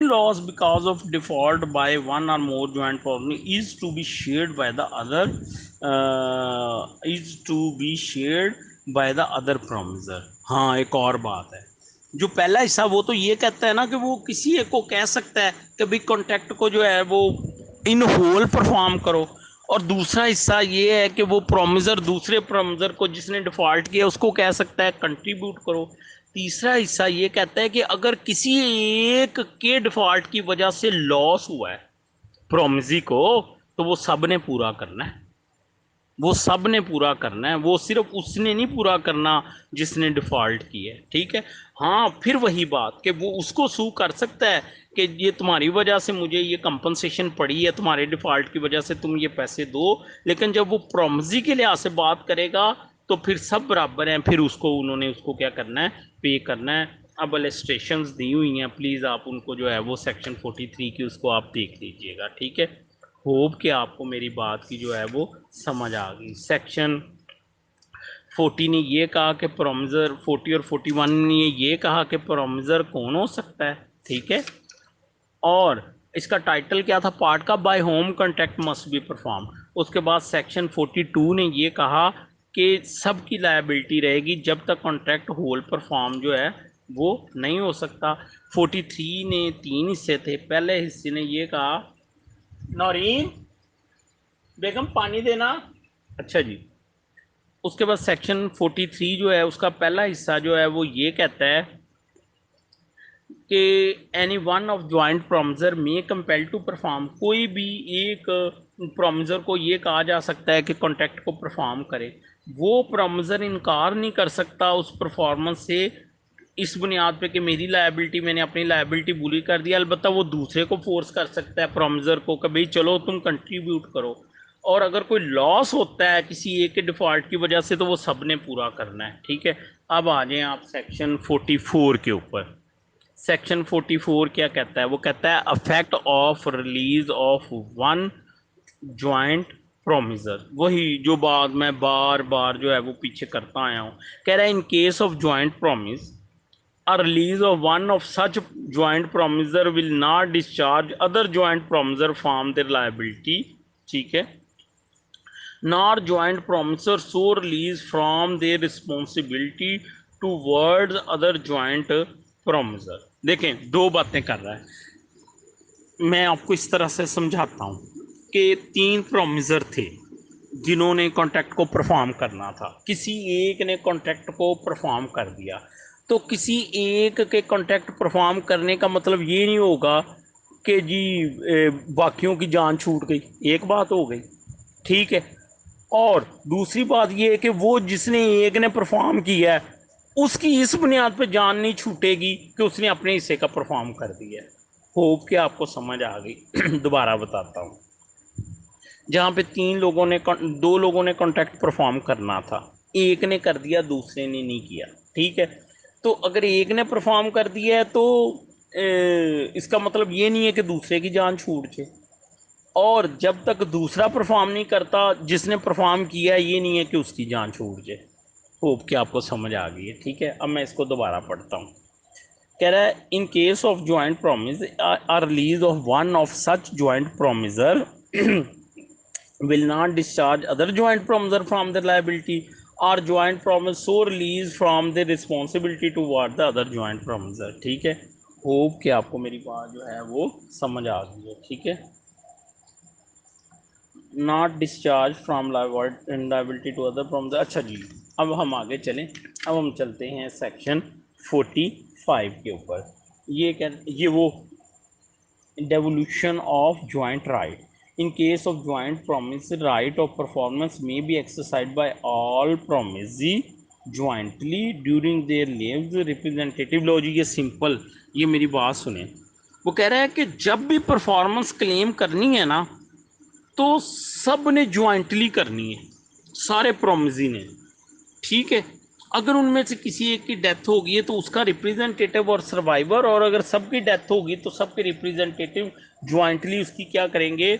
loss because of default by one or more joint property is to be shared by the other promiser। हाँ, एक और बात है, जो पहला हिस्सा वो तो ये कहता है ना कि वो किसी एक को कह सकता है कि भाई कॉन्ट्रैक्ट को जो है वो इन होल परफॉर्म करो, और दूसरा हिस्सा ये है कि वो प्रोमिजर दूसरे प्रोमिजर को जिसने डिफॉल्ट किया उसको कह सकता है कंट्रीब्यूट करो। तीसरा हिस्सा ये कहता है कि अगर किसी एक के डिफॉल्ट की वजह से लॉस हुआ है प्रोमिजी को, तो वो सब ने पूरा करना है, वो सब ने पूरा करना है, वो सिर्फ उसने नहीं पूरा करना जिसने डिफॉल्ट की है। ठीक है। हाँ, फिर वही बात कि वो उसको सू कर सकता है कि ये तुम्हारी वजह से मुझे ये कंपनसेशन पड़ी है, तुम्हारे डिफॉल्ट की वजह से तुम ये पैसे दो। लेकिन जब वो प्रोमिजी के लिहाज से बात करेगा तो फिर सब बराबर हैं, फिर उसको उन्होंने उसको क्या करना है, पे करना है। अब इलस्ट्रेशंस दी हुई हैं, प्लीज़ आप उनको जो है वो सेक्शन 43 की उसको आप देख लीजिएगा। ठीक है। होप कि आपको मेरी बात की जो है वो समझ आ गई। सेक्शन 40 ने ये कहा कि प्रोमिजर 40 और 41 ने ये कहा कि प्रोमिजर कौन हो सकता है। ठीक है। और इसका टाइटल क्या था पार्ट का, by whom contract must be perform. उसके बाद सेक्शन 42 ने ये कहा कि सबकी लायबिलिटी रहेगी जब तक कॉन्ट्रैक्ट होल परफॉर्म जो है वो नहीं हो सकता। 43 ने 3 हिस्से थे, पहले हिस्से ने ये कहा, नौरीन बेगम पानी देना। अच्छा जी। उसके बाद सेक्शन 43 जो है उसका पहला हिस्सा जो है वो ये कहता है कि एनी वन ऑफ ज्वाइंट प्रोमिजर में कंपेल टू परफॉर्म, कोई भी एक प्रोमिजर को ये कहा जा सकता है कि कॉन्ट्रैक्ट को परफॉर्म करे। वो प्रोमिजर इनकार नहीं कर सकता उस परफॉर्मेंस से इस बुनियाद पे कि मेरी लायबिलिटी, मैंने अपनी लायबिलिटी पूरी कर दी। अलबत्ता वो दूसरे को फोर्स कर सकता है प्रोमिजर को कि भाई चलो तुम कंट्रीब्यूट करो। और अगर कोई लॉस होता है किसी एक के डिफॉल्ट की वजह से तो वो सब ने पूरा करना है। ठीक है। अब आ जाएं आप सेक्शन 44 के ऊपर। सेक्शन 44 क्या कहता है, वो कहता है affect of release of one joint promisor. वही जो बात मैं बार बार जो है वो पीछे करता आया हूँ। कह रहा है in case of joint promise a release of one of such joint promisor will not discharge other joint promisor from their liability। ठीक है। nor joint promisor so release from their responsibility towards other joint promisor। देखें, दो बातें कर रहा है। मैं आपको इस तरह से समझाता हूँ कि 3 प्रोमिसर थे जिन्होंने कॉन्ट्रैक्ट को परफॉर्म करना था। किसी एक ने कॉन्ट्रैक्ट को परफॉर्म कर दिया, तो किसी एक के कॉन्ट्रैक्ट परफॉर्म करने का मतलब ये नहीं होगा कि जी बाकियों की जान छूट गई। एक बात हो गई। ठीक है। और दूसरी बात ये है कि वो जिसने एक ने परफॉर्म किया है उसकी इस बुनियाद पर जान नहीं छूटेगी कि उसने अपने हिस्से का परफॉर्म कर दिया है। होप कि आपको समझ आ गई। दोबारा बताता हूँ। जहाँ पे 3 लोगों ने 2 लोगों ने कॉन्ट्रैक्ट परफॉर्म करना था, एक ने कर दिया दूसरे ने नहीं किया। ठीक है। तो अगर एक ने परफॉर्म कर दिया है तो इसका मतलब ये नहीं है कि दूसरे की जान छूट जाए, और जब तक दूसरा परफॉर्म नहीं करता जिसने परफॉर्म किया है ये नहीं है कि उसकी जान छूट जाए। होप कि आपको समझ आ गई है। ठीक है। अब मैं इसको दोबारा पढ़ता हूँ। कह रहा है in case of joint promise or release of one of such joint promisor will not discharge other joint promiser from their liability or joint promise so release from their responsibility toward the other joint promiser। ठीक है। Hope कि आपको मेरी बात जो है वो समझ आ गई है। ठीक है। Not discharge from liability to other promiser। अच्छा जी। अब हम आगे चलें। अब हम चलते हैं सेक्शन 45 के ऊपर। ये वो devolution of joint right। In case of joint promise, right of performance may be exercised by all promisee jointly during their lives। Representative लो जी, ये सिंपल, ये मेरी बात सुने। वो कह रहा है कि जब भी परफॉर्मेंस क्लेम करनी है ना तो सब ने ज्वाइंटली करनी है, सारे प्रोमिसी ने। ठीक है। अगर उनमें से किसी एक की डेथ होगी है तो उसका रिप्रेजेंटेटिव और सर्वाइवर, और अगर सबकी डेथ होगी तो सबके रिप्रेजेंटेटिव ज्वाइंटली उसकी क्या करेंगे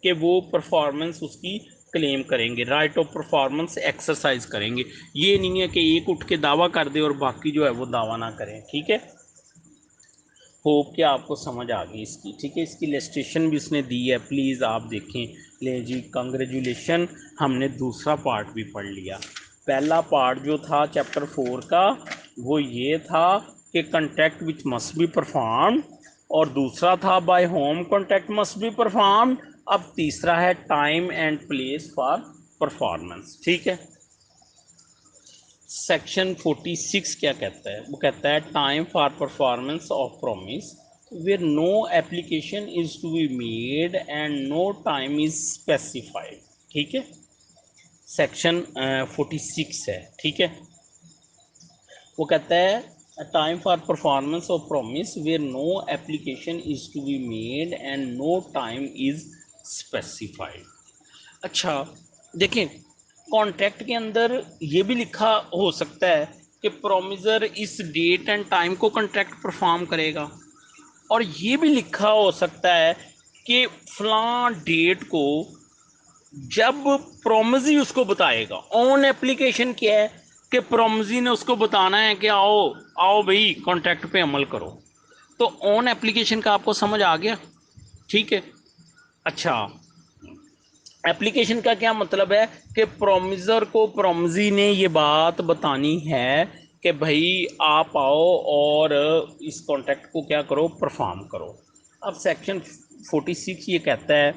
कि वो परफॉर्मेंस उसकी क्लेम करेंगे, राइट ऑफ परफॉर्मेंस एक्सरसाइज करेंगे। ये नहीं है कि एक उठ के दावा कर दे और बाकी जो है वो दावा ना करें। ठीक है। होप कि आपको समझ आ गई इसकी, ठीक है। इसकी इलस्ट्रेशन भी इसने दी है, प्लीज़ आप देखें। ले जी, कंग्रेचुलेशन, हमने दूसरा पार्ट भी पढ़ लिया। पहला पार्ट जो था चैप्टर 4 का वो ये था कि contract which must be perform, और दूसरा था by whom contract must be perform. अब तीसरा है time and place for performance, ठीक है। सेक्शन 46 क्या कहता है? वो कहता है time for performance of promise where no application is to be made and no time is specified, ठीक है। सेक्शन 46 है, ठीक है। वो कहता है time for performance of promise where no application is to be made and no time is specified. अच्छा, देखें, कॉन्ट्रैक्ट के अंदर ये भी लिखा हो सकता है कि प्रोमिजर इस डेट एंड टाइम को कॉन्ट्रैक्ट परफॉर्म करेगा, और ये भी लिखा हो सकता है कि फलां डेट को जब प्रोमिजी उसको बताएगा। ऑन एप्लीकेशन क्या है कि प्रोमिजी ने उसको बताना है कि आओ आओ भाई कॉन्ट्रैक्ट पे अमल करो। तो ऑन एप्लीकेशन का आपको समझ आ गया, ठीक है। अच्छा, एप्लीकेशन का क्या मतलब है कि प्रोमिजर को प्रोमिजी ने ये बात बतानी है कि भाई आप आओ और इस कॉन्ट्रैक्ट को क्या करो, परफॉर्म करो। अब सेक्शन 46 ये कहता है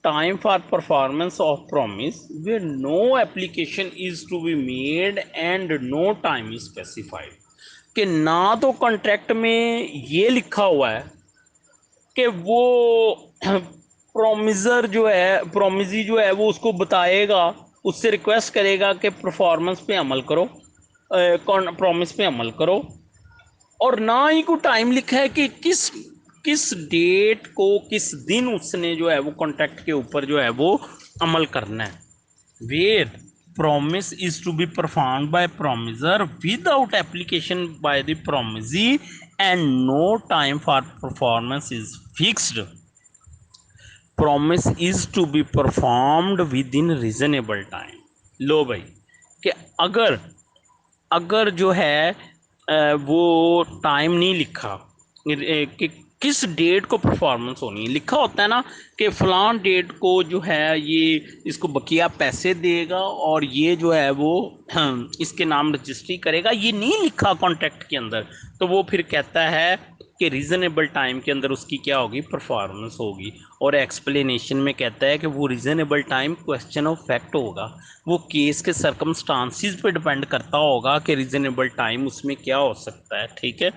time for performance of promise where no application is to be made and no time is specified. कि ना तो कॉन्ट्रैक्ट में ये लिखा हुआ है कि वो प्रोमिजर जो है, प्रोमिजी जो है वो उसको बताएगा, उससे रिक्वेस्ट करेगा कि परफॉर्मेंस पे अमल करो, प्रॉमिस पे अमल करो। और ना ही कोई टाइम लिखा है कि किस किस डेट को, किस दिन उसने जो है वो कॉन्ट्रैक्ट के ऊपर जो है वो अमल करना है। Where promise is to be performed by promiser without application by the promisee and no time for performance is fixed. Promise is to be performed within reasonable time. लो भाई, कि अगर अगर जो है वो टाइम नहीं लिखा कि किस डेट को परफॉर्मेंस होनी है। लिखा होता है ना कि फलां डेट को जो है ये इसको बकिया पैसे देगा और ये जो है वो इसके नाम रजिस्ट्री करेगा, ये नहीं लिखा कॉन्ट्रैक्ट के अंदर। तो वो फिर कहता है कि रीज़नेबल टाइम के अंदर उसकी क्या होगी, परफॉर्मेंस होगी। और एक्सप्लेनेशन में कहता है कि वो reasonable time question of fact होगा, वो केस के सर्कमस्टांसिस पे डिपेंड करता होगा कि रीज़नेबल टाइम उसमें क्या हो सकता है, ठीक है।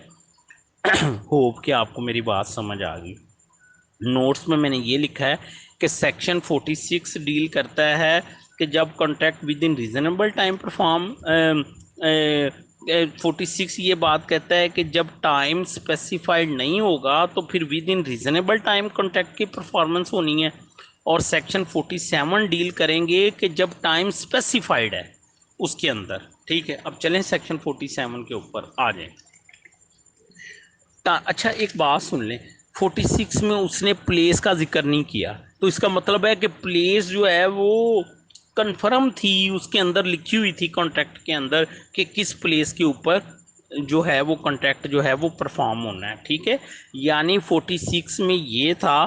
होप कि आपको मेरी बात समझ आ गई। नोट्स में मैंने ये लिखा है कि सेक्शन 46 डील करता है कि जब contract with in reasonable time perform 46 ये बात कहता है कि जब टाइम स्पेसिफाइड नहीं होगा तो फिर with in reasonable time contract की परफॉर्मेंस होनी है। और सेक्शन 47 डील करेंगे कि जब टाइम स्पेसिफाइड है उसके अंदर, ठीक है। अब चलें सेक्शन 47 के ऊपर आ जाएं। अच्छा, एक बात सुन लें, 46 में उसने प्लेस का जिक्र नहीं किया, तो इसका मतलब है कि प्लेस जो है वो कंफर्म थी, उसके अंदर लिखी हुई थी कॉन्ट्रैक्ट के अंदर कि किस प्लेस के ऊपर जो है वो कॉन्ट्रैक्ट जो है वो परफॉर्म होना है, ठीक है। यानी 46 में ये था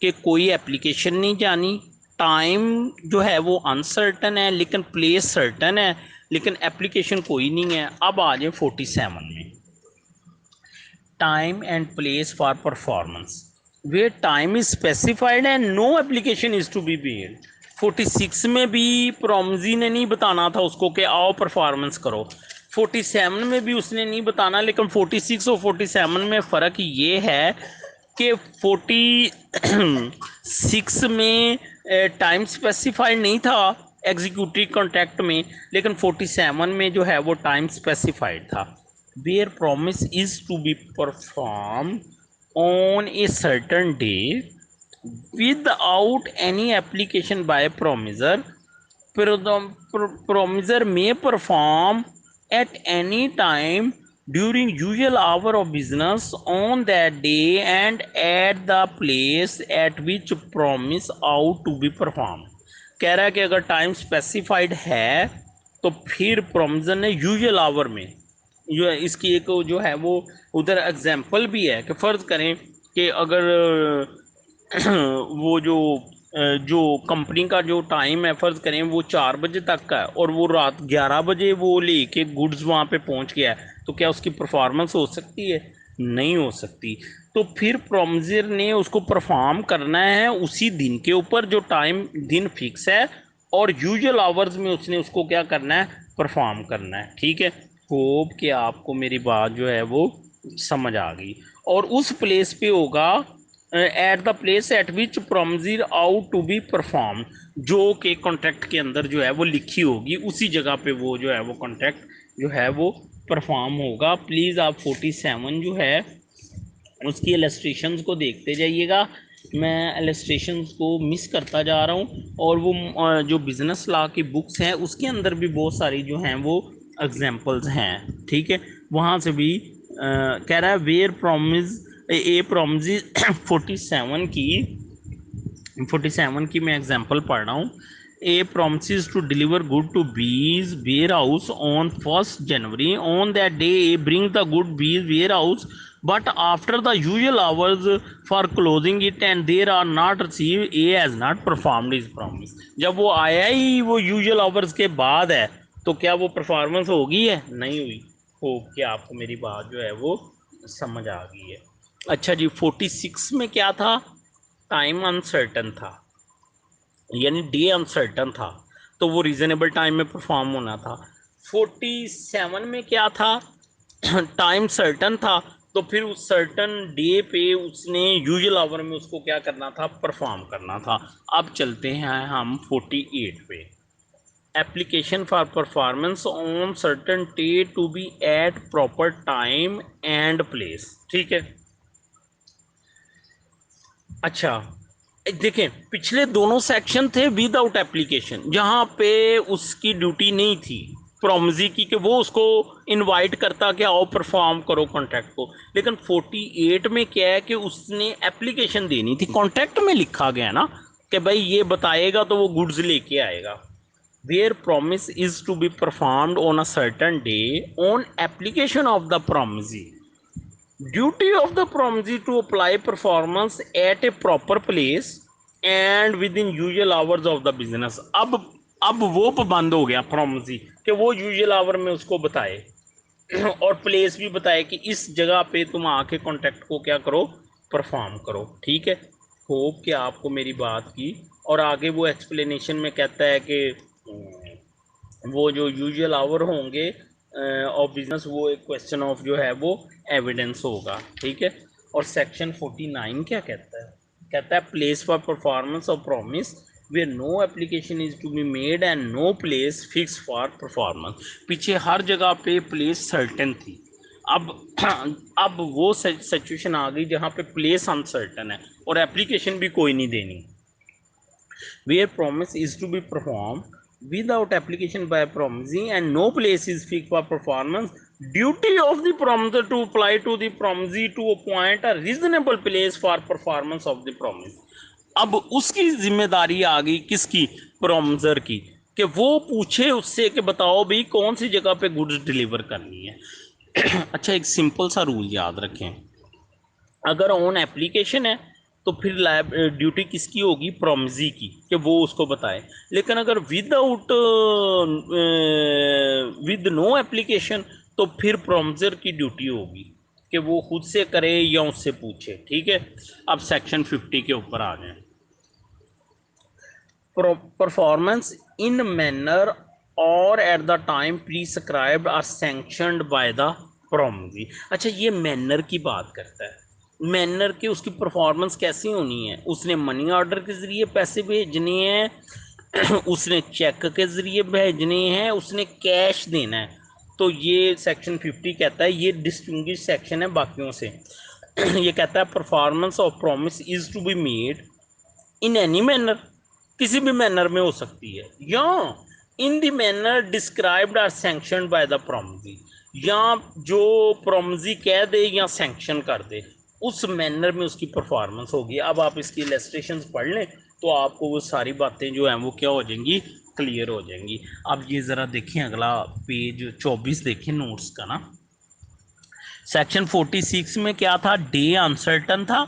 कि कोई एप्लीकेशन नहीं जानी, टाइम जो है वो अनसर्टन है लेकिन प्लेस सर्टन है, लेकिन एप्लीकेशन कोई नहीं है। अब आ जाए 47 में, time and place for performance where time is specified and no application is to be made। 46 में भी प्रोमजी ने नहीं बताना था उसको कि आओ परफॉर्मेंस करो, 47 में भी उसने नहीं बताना, लेकिन 46 और 47 में फ़र्क ये है कि 46 में टाइम स्पेसिफाइड नहीं था एग्जीक्यूटिव कॉन्ट्रैक्ट में, लेकिन 47 में जो है वो टाइम स्पेसिफाइड था। where promise is to be performed on a certain day without any application by promiser, promiser may perform at any time during usual hour of business on that day and at the place at which promise out to be performed। कह रहा है कि अगर time specified है तो फिर प्रोमिजर ने usual our में जो है इसकी एक जो है वो उधर एग्जाम्पल भी है कि फ़र्ज़ करें कि अगर वो जो कंपनी का जो टाइम है फ़र्ज़ करें वो 4 बजे तक का है और वो रात 11 बजे वो लेके गुड्स वहाँ पे पहुँच गया है, तो क्या उसकी परफॉर्मेंस हो सकती है? नहीं हो सकती। तो फिर प्रोमोजर ने उसको परफॉर्म करना है उसी दिन के ऊपर जो टाइम दिन फिक्स है, और यूजुअल आवर्स में उसने उसको क्या करना है? परफॉर्म करना है। ठीक है, होप कि आपको मेरी बात जो है वो समझ आ गई। और उस प्लेस पे होगा at the place at which promisor ought to be perform, जो कि कॉन्ट्रैक्ट के अंदर जो है वो लिखी होगी, उसी जगह पे वो जो है वो कॉन्ट्रैक्ट जो है वो परफॉर्म होगा। प्लीज़ आप 47 जो है उसकी इलस्ट्रेशंस को देखते जाइएगा। मैं इलस्ट्रेशंस को मिस करता जा रहा हूँ, और वो जो बिज़नेस लॉ की बुक्स हैं उसके अंदर भी बहुत सारी जो हैं वो एग्जांपल्स हैं। ठीक है, वहाँ से भी कह रहा है वेयर प्रॉमिस ए प्रॉमिस 47 की मैं एग्जांपल पढ़ रहा हूँ। ए promises to deliver good to B's warehouse on 1st January. On that day, A bring the good B's warehouse, but after the usual hours for closing it and there are not received, A has not performed his promise. जब वो आया ही वो usual hours के बाद है, तो क्या वो परफॉर्मेंस होगी है? नहीं हुई। होप कि आपको मेरी बात जो है वो समझ आ गई है। अच्छा जी, 46 में क्या था? टाइम अनसर्टन था, यानी डे अनसर्टन था, तो वो रीजनेबल टाइम में परफॉर्म होना था। 47 में क्या था? टाइम सर्टन था, तो फिर उस सर्टन डे पे उसने यूजुअल आवर में उसको क्या करना था? परफॉर्म करना था। अब चलते हैं हम 48 पे। Application for performance on certain day to be at proper time and place. ठीक है, अच्छा देखें, पिछले दोनों सेक्शन थे विदाउट एप्लीकेशन, जहां पे उसकी ड्यूटी नहीं थी प्रोमजी की कि वो उसको इनवाइट करता कि आओ परफॉर्म करो कॉन्ट्रैक्ट को। लेकिन 48 में क्या है कि उसने एप्लीकेशन देनी थी। कॉन्ट्रैक्ट में लिखा गया ना कि भाई ये बताएगा तो वो गुड्स लेके आएगा। Where promise is to be performed on a certain day on application of the promisee, duty of the promisee to apply performance at a proper place and within usual hours of the business। अब वो पाबंद हो गया promisee कि वो usual our में उसको बताए और प्लेस भी बताए कि इस जगह पे तुम आके कॉन्ट्रैक्ट को क्या करो? परफॉर्म करो। ठीक है, होप कि आपको मेरी बात की। और आगे वो एक्सप्लेनेशन में कहता है कि वो जो यूजुअल आवर होंगे ऑफ बिजनेस, वो एक क्वेश्चन ऑफ जो है वो एविडेंस होगा। ठीक है, और सेक्शन 49 क्या कहता है? कहता है place for performance of promise where no application is to be made and no place fix for performance. पीछे हर जगह पे प्लेस सर्टेन थी, अब अब वो सिचुएशन आ गई जहाँ पे प्लेस अनसर्टन है और एप्लीकेशन भी कोई नहीं देनी। where promise is to be performed without application by promisee and no place is fixed for performance, duty of the promiser to apply to the promisee to appoint a reasonable place for performance of the promise। अब उसकी जिम्मेदारी आ गई किसकी? Promisor की, कि वो पूछे उससे कि बताओ भाई कौन सी जगह पे गुड्स डिलीवर करनी है। अच्छा, एक सिंपल सा रूल याद रखें, अगर ऑन एप्लीकेशन है तो फिर ड्यूटी किसकी होगी? प्रोमिसी की, कि वो उसको बताए। लेकिन अगर विदाउट विद नो एप्लीकेशन, तो फिर प्रोमिसर की ड्यूटी होगी कि वो खुद से करे या उससे पूछे। ठीक है, अब सेक्शन 50 के ऊपर आ गए। परफॉर्मेंस इन मैनर और at the time prescribed or sanctioned by the promisee. अच्छा, ये मैनर की बात करता है। मैनर की उसकी परफॉर्मेंस कैसी होनी है? उसने मनी ऑर्डर के ज़रिए पैसे भेजने हैं, उसने चेक के ज़रिए भेजने हैं, उसने कैश देना है। तो ये सेक्शन 50 कहता है, ये डिस्टिंग्विश सेक्शन है बाकियों से। ये कहता है performance of promise is to be made in any manner, किसी भी मैनर में हो सकती है, या in the manner described or sanctioned by the promisee, या जो प्रोमिसी कह दे या सैंक्शन कर दे उस मैनर में उसकी परफॉर्मेंस होगी। अब आप इसकी इलस्ट्रेशंस पढ़ लें तो आपको वो सारी बातें जो हैं वो क्या हो जाएंगी? क्लियर हो जाएंगी। अब ये ज़रा देखें, अगला पेज 24 देखें नोट्स का ना। सेक्शन 46 में क्या था, डे अनसर्टन था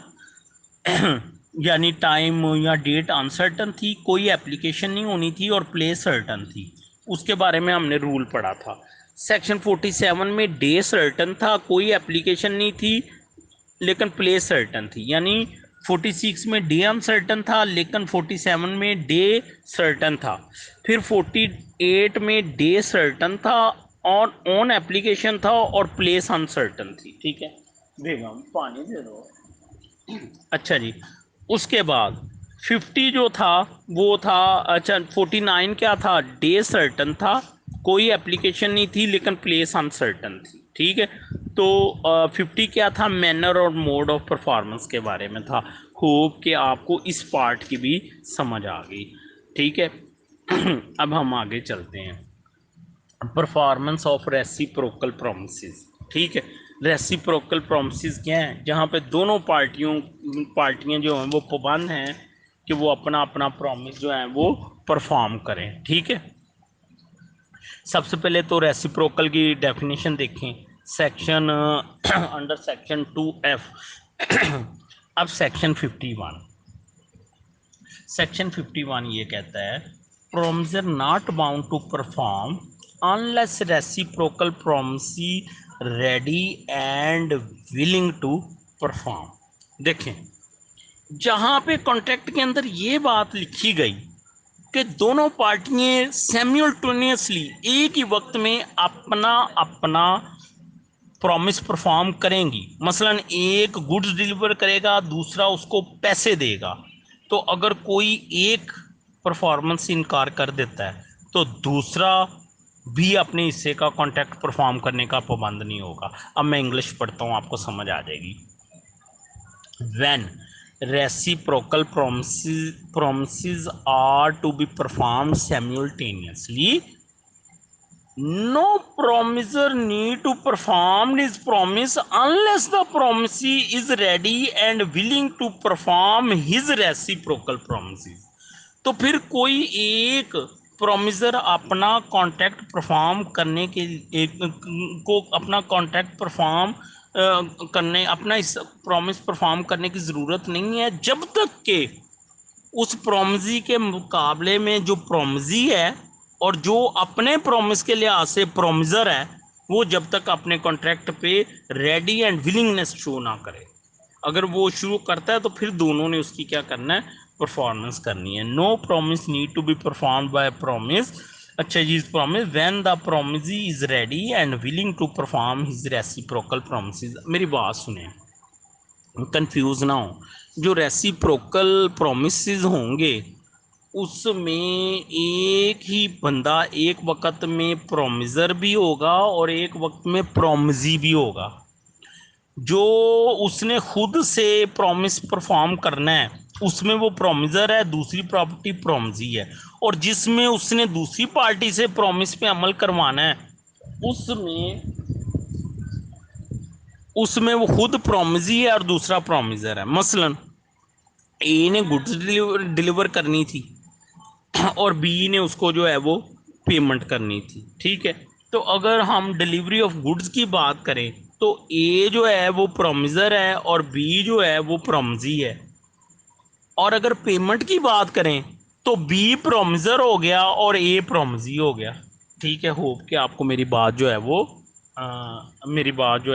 यानी टाइम या डेट अनसर्टन थी, कोई एप्लीकेशन नहीं होनी थी, और प्लेस सर्टन थी, उसके बारे में हमने रूल पढ़ा था। सेक्शन 47 में डे सर्टन था, कोई एप्लीकेशन नहीं थी, लेकिन प्लेस सर्टन थी, यानी 46 में डे अनसर्टन था, लेकिन 47 में डे सर्टन था। फिर 48 में डे सर्टन था और ऑन एप्लीकेशन था, और प्लेस अनसर्टन थी। ठीक है, बेगम पानी दे दो। अच्छा जी, उसके बाद 50 जो था वो था, अच्छा 49 क्या था, डे सर्टन था, कोई एप्लीकेशन नहीं थी, लेकिन प्लेस अनसर्टन थी। ठीक है, तो 50 क्या था, मैनर और मोड ऑफ परफॉर्मेंस के बारे में था। होप कि आपको इस पार्ट की भी समझ आ गई। ठीक है अब हम आगे चलते हैं, परफॉर्मेंस ऑफ रेसिप्रोकल प्रोमिसेस। ठीक है, रेसिप्रोकल प्रोमिसेस क्या है, जहाँ पे दोनों पार्टियाँ जो हैं वो पाबंद हैं कि वो अपना अपना प्रॉमिस जो है वो परफॉर्म करें। ठीक है, सबसे पहले तो रेसिप्रोकल की डेफिनेशन देखें, सेक्शन अंडर सेक्शन 2F अब सेक्शन 51 ये कहता है, promisor not bound to perform unless reciprocal promisee ready and willing to perform. देखें, जहां पे कॉन्ट्रैक्ट के अंदर ये बात लिखी गई कि दोनों पार्टियां सिमुलटेनियसली एक ही वक्त में अपना अपना प्रॉमिस परफॉर्म करेंगी, मसलन एक गुड्स डिलीवर करेगा, दूसरा उसको पैसे देगा, तो अगर कोई एक परफॉर्मेंस से इनकार कर देता है तो दूसरा भी अपने हिस्से का कॉन्ट्रैक्ट परफॉर्म करने का पाबंद नहीं होगा। अब मैं इंग्लिश पढ़ता हूँ, आपको समझ आ जाएगी। When reciprocal promises are to be performed simultaneously, no promiser need to perform his promise unless the promisee is ready and willing to perform his reciprocal promises। तो फिर कोई एक प्रोमिसर अपना कॉन्ट्रैक्ट परफॉर्म करने के एक को अपना कॉन्ट्रैक्ट परफॉर्म करने अपना इस प्रॉमिस परफॉर्म करने की ज़रूरत नहीं है, जब तक कि उस प्रॉमिसी के मुकाबले में जो प्रॉमिसी है और जो अपने प्रॉमिस के लिहाज से प्रॉमिसर है, वो जब तक अपने कॉन्ट्रैक्ट पे रेडी एंड विलिंगनेस शो ना करे। अगर वो शुरू करता है तो फिर दोनों ने उसकी क्या करना है, परफॉर्मेंस करनी है। No promise need to be perform by promise, अच्छा जी, promise when the promisee is ready and willing to perform his reciprocal promises. मेरी बात सुने, कंफ्यूज ना हो, जो रेसिप्रोकल प्रॉमिसेस होंगे उसमें एक ही बंदा एक वक्त में प्रॉमिसर भी होगा और एक वक्त में प्रॉमिसी भी होगा। जो उसने खुद से प्रॉमिस परफॉर्म करना है उसमें वो प्रॉमिसर है, दूसरी प्रॉपर्टी प्रॉमिसी है, और जिसमें उसने दूसरी पार्टी से प्रॉमिस पे अमल करवाना है उसमें उसमें वो खुद प्रॉमिसी है और दूसरा प्रॉमिसर है। मसलन ए ने गुड्स डिलीवर करनी थी और बी ने उसको जो है वो पेमेंट करनी थी। ठीक है, तो अगर हम डिलीवरी ऑफ गुड्स की बात करें तो ए जो है वो प्रॉमिसर है और बी जो है वो प्रॉमिसी है, और अगर पेमेंट की बात करें तो बी प्रॉमिसर हो गया और ए प्रॉमिसी हो गया। ठीक है, होप कि आपको मेरी बात जो है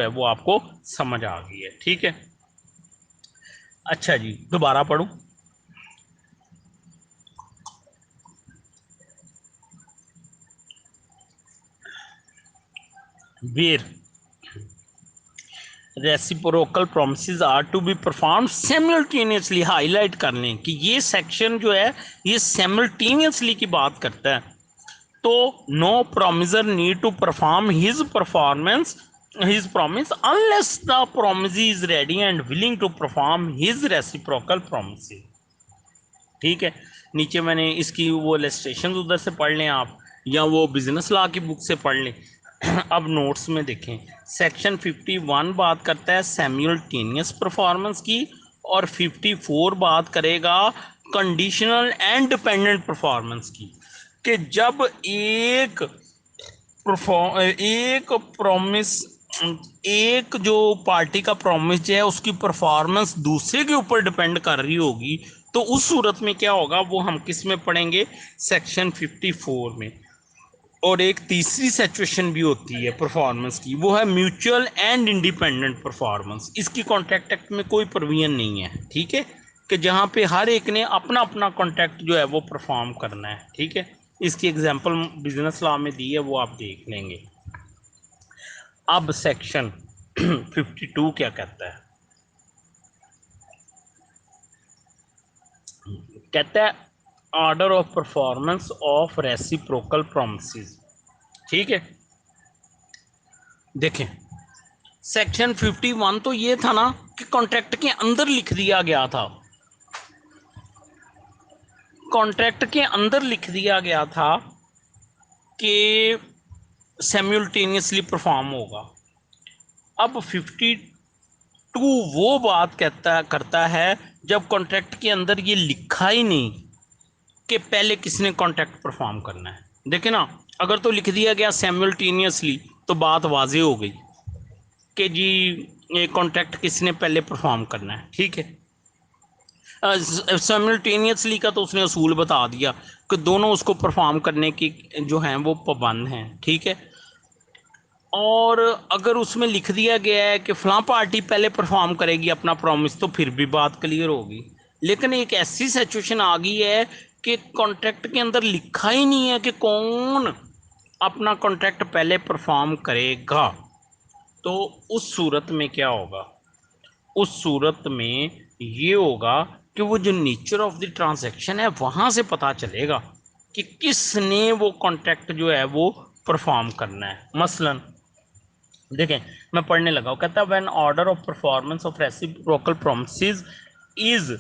वो आपको समझ आ गई है। ठीक है, अच्छा जी, दोबारा पढ़ूं। Where reciprocal promises are to be perform simultaneously, highlight कर लें कि ये सेक्शन जो है ये सिमल्टेनियसली की बात करता है। तो no promisor need to perform his promise unless the promisee is ready and willing to perform his reciprocal promises. ठीक है, नीचे मैंने इसकी वो इलस्ट्रेशन उधर से पढ़ लें आप, या वो बिजनेस लॉ की बुक से पढ़ लें अब नोट्स में देखें, सेक्शन 51 बात करता है सैम्यूल्टेनियस परफॉर्मेंस की, और 54 बात करेगा कंडीशनल एंड डिपेंडेंट परफॉर्मेंस की, कि जब एक प्रॉमिस एक जो पार्टी का प्रॉमिस है उसकी परफॉर्मेंस दूसरे के ऊपर डिपेंड कर रही होगी, तो उस सूरत में क्या होगा वो हम किस में पढ़ेंगे, सेक्शन 54 में। और एक तीसरी सिचुएशन भी होती है परफॉर्मेंस की, वो है म्यूचुअल एंड इंडिपेंडेंट परफॉर्मेंस। इसकी कॉन्ट्रैक्ट एक्ट में कोई प्रोविजन नहीं है, ठीक है, कि जहाँ पे हर एक ने अपना अपना कॉन्ट्रैक्ट जो है वो परफॉर्म करना है, ठीक है। इसकी एग्जांपल बिजनेस लॉ में दी है, वो आप देख लेंगे। अब सेक्शन 52 क्या कहता है, कहता है order of performance of reciprocal promises, ठीक है। देखें, सेक्शन 51 तो ये था ना कि कॉन्ट्रैक्ट के अंदर लिख दिया गया था, कॉन्ट्रैक्ट के अंदर लिख दिया गया था कि सिम्युलटेनियसली परफॉर्म होगा। अब 52 वो बात करता है जब कॉन्ट्रैक्ट के अंदर ये लिखा ही नहीं कि पहले किसने कॉन्ट्रैक्ट परफॉर्म करना है। देखे ना, अगर तो लिख दिया गया सिम्युलटेनियसली तो बात वाजे हो गई कि जी ये कॉन्ट्रैक्ट किसने पहले परफॉर्म करना है, ठीक है। साइमल्टेनियसली का तो उसने असूल बता दिया कि दोनों उसको परफॉर्म करने की जो हैं वो पाबंद हैं, ठीक है। और अगर उसमें लिख दिया गया है कि फलां पार्टी पहले परफॉर्म करेगी अपना प्रॉमिस, तो फिर भी बात क्लियर होगी। लेकिन एक ऐसी सिचुएशन आ गई है कि कॉन्ट्रैक्ट के अंदर लिखा ही नहीं है कि कौन अपना कॉन्ट्रैक्ट पहले परफॉर्म करेगा, तो उस सूरत में क्या होगा, उस सूरत में ये होगा कि वो जो नेचर ऑफ द ट्रांजैक्शन है वहाँ से पता चलेगा कि किसने वो कॉन्ट्रैक्ट जो है वो परफॉर्म करना है। मसलन देखें, मैं पढ़ने लगा हूँ, कहता है when order of performance of reciprocal promises is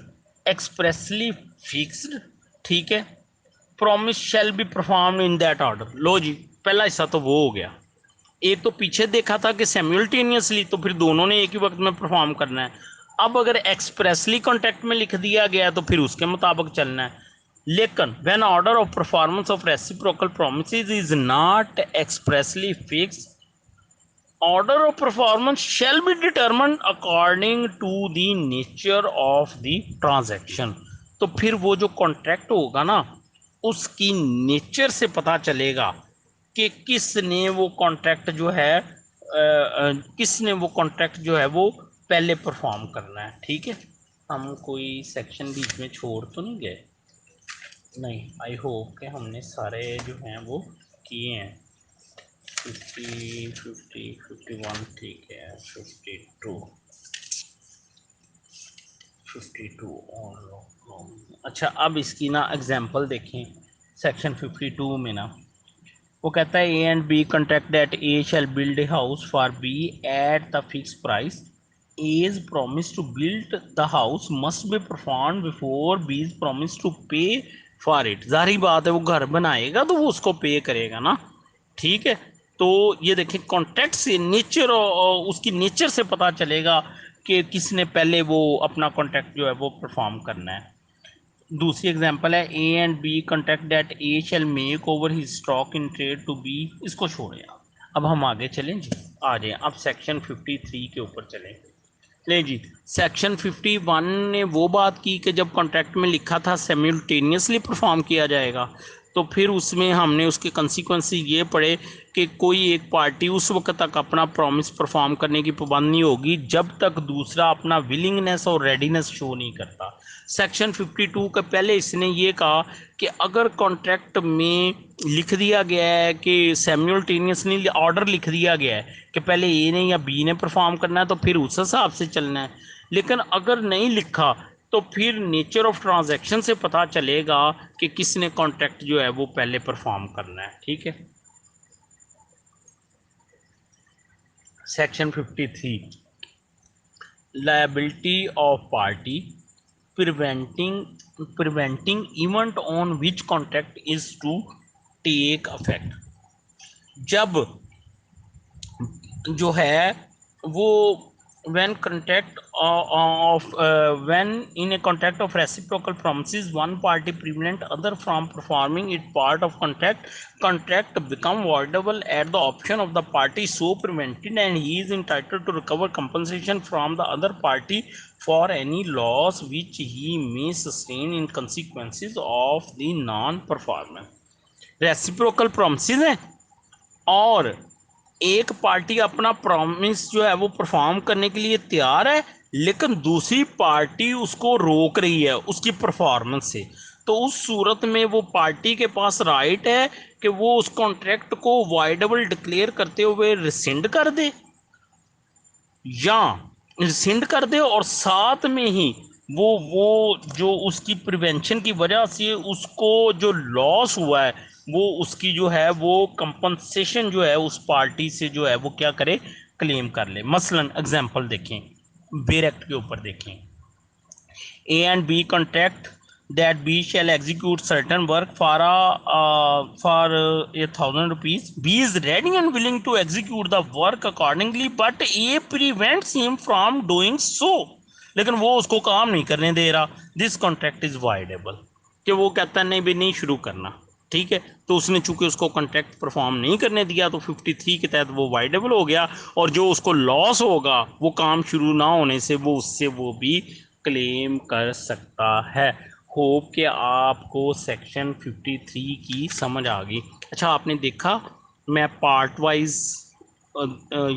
expressly fixed, ठीक है, promise shall be perform in that order. लो जी, पहला हिस्सा तो वो हो गया। एक तो पीछे देखा था कि सिम्युलटेनियसली, तो फिर दोनों ने एक ही वक्त में परफॉर्म करना है। अब अगर एक्सप्रेसली कॉन्ट्रैक्ट में लिख दिया गया तो फिर उसके मुताबिक चलना है। लेकिन when order of performance of reciprocal promises is not expressly fix, order of performance shall be determined according to the nature of the transaction. तो फिर वो जो कॉन्ट्रैक्ट होगा ना, उसकी नेचर से पता चलेगा कि किसने वो कॉन्ट्रैक्ट जो है किसने वो कॉन्ट्रैक्ट जो है वो पहले परफॉर्म करना है, ठीक है। हम कोई सेक्शन बीच में छोड़ तो नहीं गए? नहीं, आई होप कि हमने सारे जो हैं वो किए हैं। 50, 50, 51, ठीक है, 52, 52 और अच्छा, अब इसकी ना एग्जांपल देखें। सेक्शन 52 में ना वो कहता है A and B contract that A shall build a house for B at the fix price. As promise to build the house must be perform before B is promise to pay for it. जाहिर बात है वो घर बनाएगा तो वो उसको पे करेगा ना, ठीक है। तो ये देखें, कॉन्ट्रैक्ट से नेचर और उसकी नेचर से पता चलेगा कि किसने पहले वो अपना कॉन्ट्रैक्ट जो है वो परफॉर्म करना है। दूसरी एग्जांपल है A and B contract that A shall make over his stock in trade to B. इसको छोड़ें आप, अब हम आगे चलें जी, आ जाएं अब सेक्शन 53 के ऊपर चलें। ले जी, सेक्शन 51 ने वो बात की कि जब कॉन्ट्रैक्ट में लिखा था सिम्युलटेनियसली परफॉर्म किया जाएगा, तो फिर उसमें हमने उसके कंसिक्वेंसी ये पढ़े कि कोई एक पार्टी उस वक्त तक अपना प्रॉमिस परफॉर्म करने की पाबंद नहीं होगी जब तक दूसरा अपना विलिंगनेस और रेडीनेस शो नहीं करता। सेक्शन 52 के पहले इसने ये कहा कि अगर कॉन्ट्रैक्ट में लिख दिया गया है कि सिम्युलटेनियसली ऑर्डर लिख दिया गया है कि पहले ए ने या बी ने परफॉर्म करना है, तो फिर उस हिसाब से चलना है। लेकिन अगर नहीं लिखा तो फिर नेचर ऑफ ट्रांजैक्शन से पता चलेगा कि किसने कॉन्ट्रैक्ट जो है वो पहले परफॉर्म करना है, ठीक है। Section 53, liability of party preventing event on which contract is to take effect। जब जो है वो when contact when in a contact of reciprocal promises one party prevent other from performing its part of contract become voidable at the option of the party so prevented, and he is entitled to recover compensation from the other party for any loss which he may sustain in consequences of the non performance. Reciprocal promise है और एक party अपना promise जो है वो perform करने के लिए तैयार है, लेकिन दूसरी पार्टी उसको रोक रही है उसकी परफॉर्मेंस से, तो उस सूरत में वो पार्टी के पास राइट है कि वो उस कॉन्ट्रैक्ट को वाइडेबल डिक्लेयर करते हुए रिसेंड कर दे, या रिसेंड कर दे और साथ में ही वो जो उसकी प्रिवेंशन की वजह से उसको जो लॉस हुआ है वो उसकी जो है वो कंपनसेशन जो है उस पार्टी से जो है वो क्या करे, क्लेम कर ले। मसलन एग्जांपल देखें, बेर एक्ट के ऊपर देखें, A and B contract that B shall execute certain work for 1,000 rupees. B is ready and willing to execute the work accordingly, but A prevents him from doing so. लेकिन वो उसको काम नहीं करने दे रहा। दिस कॉन्ट्रैक्ट इज वाइडेबल, कि वो कहता है नहीं भाई नहीं शुरू करना, ठीक है, तो उसने चूंकि उसको कॉन्ट्रैक्ट परफॉर्म नहीं करने दिया तो 53 के तहत वो वाइडेबल हो गया, और जो उसको लॉस होगा वो काम शुरू ना होने से वो उससे वो भी क्लेम कर सकता है। होप कि आपको सेक्शन 53 की समझ आ गई। अच्छा, आपने देखा मैं पार्ट वाइज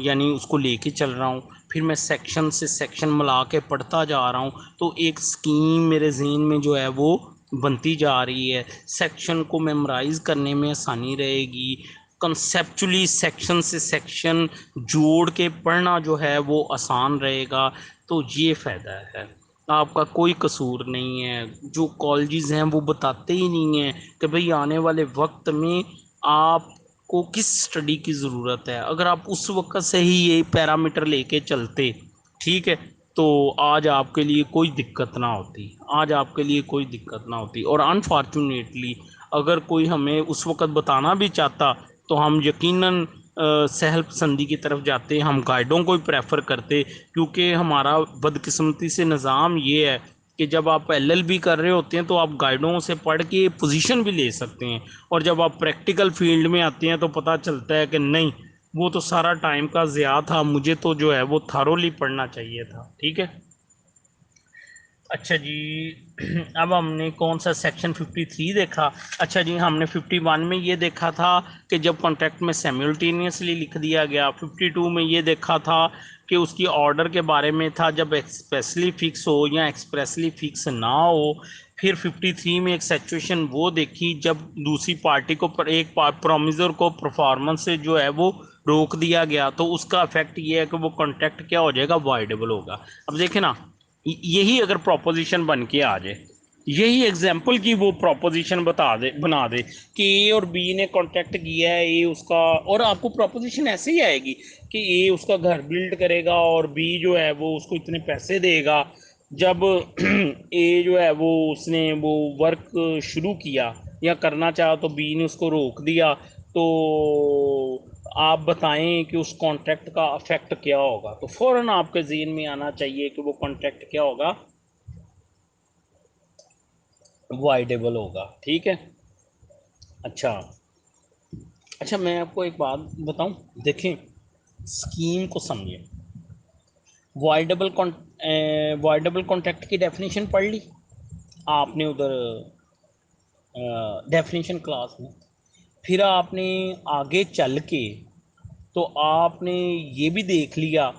यानी उसको लेके चल रहा हूँ, फिर मैं सेक्शन से सेक्शन मिला के पढ़ता जा रहा हूँ, तो एक स्कीम मेरे जहन में जो है वो बनती जा रही है। सेक्शन को मेमोराइज करने में आसानी रहेगी, कंसेप्चुअली सेक्शन से सेक्शन जोड़ के पढ़ना जो है वो आसान रहेगा, तो ये फ़ायदा है। आपका कोई कसूर नहीं है, जो कॉलेजेस हैं वो बताते ही नहीं हैं कि भाई आने वाले वक्त में आपको किस स्टडी की ज़रूरत है। अगर आप उस वक्त से ही ये पैरामीटर लेके चलते, ठीक है, तो आज आपके लिए कोई दिक्कत ना होती, आज आपके लिए कोई दिक्कत ना होती। और अनफॉर्चुनेटली अगर कोई हमें उस वक्त बताना भी चाहता तो हम यकीनन सहल पसंदी की तरफ जाते, हम गाइडों को ही प्रेफर करते, क्योंकि हमारा बदकिस्मती से निज़ाम ये है कि जब आप एलएलबी कर रहे होते हैं तो आप गाइडों से पढ़ के पोजीशन भी ले सकते हैं, और जब आप प्रैक्टिकल फील्ड में आते हैं तो पता चलता है कि नहीं, वो तो सारा टाइम का ज़िया था, मुझे तो जो है वो थरोली पढ़ना चाहिए था। ठीक है, अच्छा जी। अब हमने कौन सा सेक्शन 53 देखा। अच्छा जी, हमने 51 में ये देखा था कि जब कॉन्ट्रैक्ट में सिमुलटेनियसली लिख दिया गया। 52 में ये देखा था कि उसकी ऑर्डर के बारे में था जब एक्सप्रेसली फिक्स हो या एक्सप्रेसली फिक्स ना हो। फिर 53 में एक सिचुएशन वो देखी जब दूसरी पार्टी को एक प्रोमिसर को परफॉर्मेंस से जो है वो रोक दिया गया, तो उसका इफेक्ट ये है कि वो कॉन्ट्रैक्ट क्या हो जाएगा, वाइडेबल होगा। अब देखें ना, यही अगर प्रोपोजिशन बन के आ जाए, यही एग्जाम्पल की वो प्रोपोजिशन बना दे कि ए और बी ने कॉन्ट्रैक्ट किया है, ए उसका, और आपको प्रोपोजिशन ऐसे ही आएगी कि ए उसका घर बिल्ड करेगा और बी जो है वो उसको इतने पैसे देगा। जब ए जो है वो उसने वो वर्क शुरू किया या करना चाहा तो बी ने उसको रोक दिया, तो आप बताएं कि उस कॉन्ट्रैक्ट का अफेक्ट क्या होगा। तो फ़ौरन आपके ज़हन में आना चाहिए कि वो कॉन्ट्रैक्ट क्या होगा, वाइडेबल होगा। ठीक है, अच्छा। अच्छा, मैं आपको एक बात बताऊं, देखें, स्कीम को समझें। वाइडेबल वाइडेबल कॉन्ट्रैक्ट की डेफिनेशन पढ़ ली आपने उधर डेफिनेशन क्लास में। फिर आपने आगे चल के तो आपने ये भी देख लिया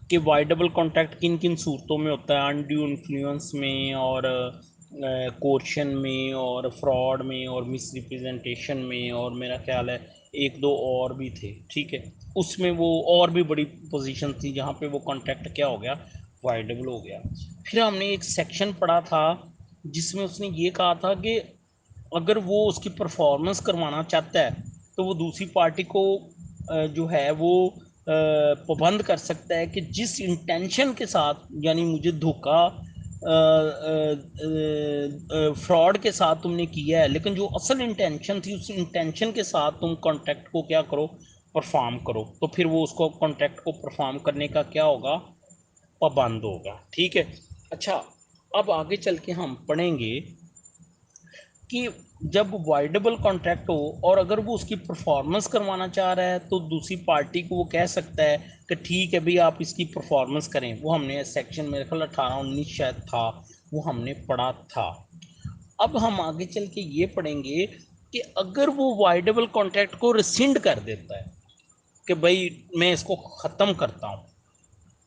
कि वाइडेबल कॉन्ट्रैक्ट किन किन सूरतों में होता है, अनड्यू इन्फ्लुएंस में और कोर्शन में और फ्रॉड में और मिस रिप्रेजेंटेशन में, और मेरा ख्याल है एक दो और भी थे। ठीक है, उसमें वो और भी बड़ी पोजीशन थी जहाँ पे वो कॉन्ट्रैक्ट क्या हो गया, वाइडेबल हो गया। फिर हमने एक सेक्शन पढ़ा था जिसमें उसने ये कहा था कि अगर वो उसकी परफॉर्मेंस करवाना चाहता है तो वो दूसरी पार्टी को जो है वो पाबंद कर सकता है कि जिस इंटेंशन के साथ, यानी मुझे धोखा फ्रॉड के साथ तुमने किया है, लेकिन जो असल इंटेंशन थी उस इंटेंशन के साथ तुम कॉन्ट्रैक्ट को क्या करो, परफॉर्म करो, तो फिर वो उसको कॉन्ट्रैक्ट को परफॉर्म करने का क्या होगा, पाबंद होगा। ठीक है। अच्छा, अब आगे चल के हम पढ़ेंगे कि जब वाइडेबल कॉन्ट्रैक्ट हो और अगर वो उसकी परफॉर्मेंस करवाना चाह रहा है तो दूसरी पार्टी को वो कह सकता है कि ठीक है भाई आप इसकी परफॉर्मेंस करें। वो हमने सेक्शन मेरे ख्याल 18-19 शायद था, वो हमने पढ़ा था। अब हम आगे चल के ये पढ़ेंगे कि अगर वो वाइडेबल कॉन्ट्रैक्ट को रिसिंड कर देता है कि भाई मैं इसको ख़त्म करता हूँ,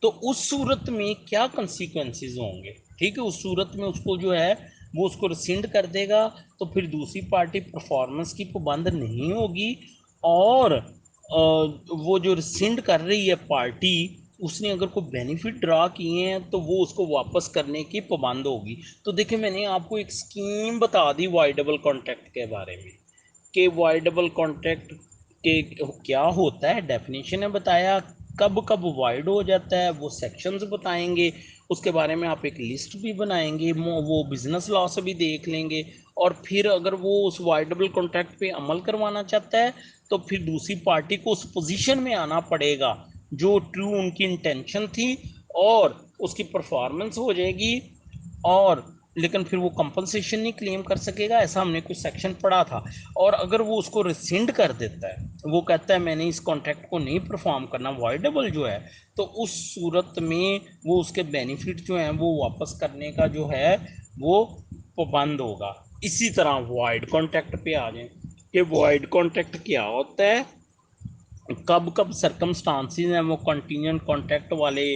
तो उस सूरत में क्या कंसिक्वेंसेस होंगे। ठीक है, उस सूरत में उसको जो है वो उसको रिसिंड कर देगा, तो फिर दूसरी पार्टी परफॉर्मेंस की पाबंद नहीं होगी, और वो जो रिसिंड कर रही है पार्टी, उसने अगर कोई बेनिफिट ड्रा किए हैं तो वो उसको वापस करने की पाबंद होगी। तो देखिए, मैंने आपको एक स्कीम बता दी वाइडेबल कॉन्ट्रैक्ट के बारे में कि वाइडेबल कॉन्ट्रैक्ट के क्या होता है, डेफिनेशन है बताया, कब कब वाइड हो जाता है वो सेक्शंस बताएंगे, उसके बारे में आप एक लिस्ट भी बनाएंगे, वो बिजनेस लॉ से भी देख लेंगे, और फिर अगर वो उस वाइडेबल कॉन्ट्रैक्ट पे अमल करवाना चाहता है तो फिर दूसरी पार्टी को उस पोजीशन में आना पड़ेगा जो ट्रू उनकी इंटेंशन थी, और उसकी परफॉर्मेंस हो जाएगी, और लेकिन फिर वो कंपनसेशन नहीं क्लेम कर सकेगा, ऐसा हमने कुछ सेक्शन पढ़ा था। और अगर वो उसको रिसिंड कर देता है, वो कहता है मैंने इस कॉन्ट्रैक्ट को नहीं परफॉर्म करना, वॉइडेबल जो है, तो उस सूरत में वो उसके बेनिफिट जो हैं वो वापस करने का जो है वो पाबंद होगा। इसी तरह वॉइड कॉन्ट्रैक्ट पे आ जाए कि वॉइड कॉन्ट्रैक्ट क्या होता है, कब कब सरकमस्टांसिस हैं वो कंटीन्यूंट कॉन्ट्रैक्ट वाले,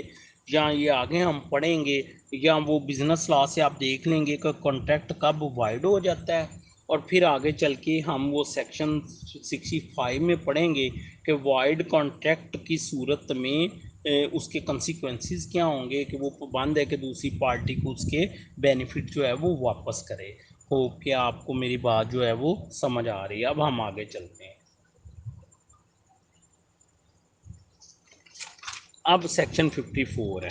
या ये आगे हम पढ़ेंगे, या वो बिजनेस लॉ से आप देख लेंगे कि कॉन्ट्रैक्ट कब वाइड हो जाता है। और फिर आगे चल के हम वो सेक्शन 65 में पढ़ेंगे कि वाइड कॉन्ट्रैक्ट की सूरत में उसके कंसिक्वेंसेस क्या होंगे, कि वो पाबंद है कि दूसरी पार्टी को उसके बेनिफिट जो है वो वापस करे। हो क्या आपको मेरी बात जो है वो समझ आ रही है। अब हम आगे चलते हैं। अब सेक्शन 54 है,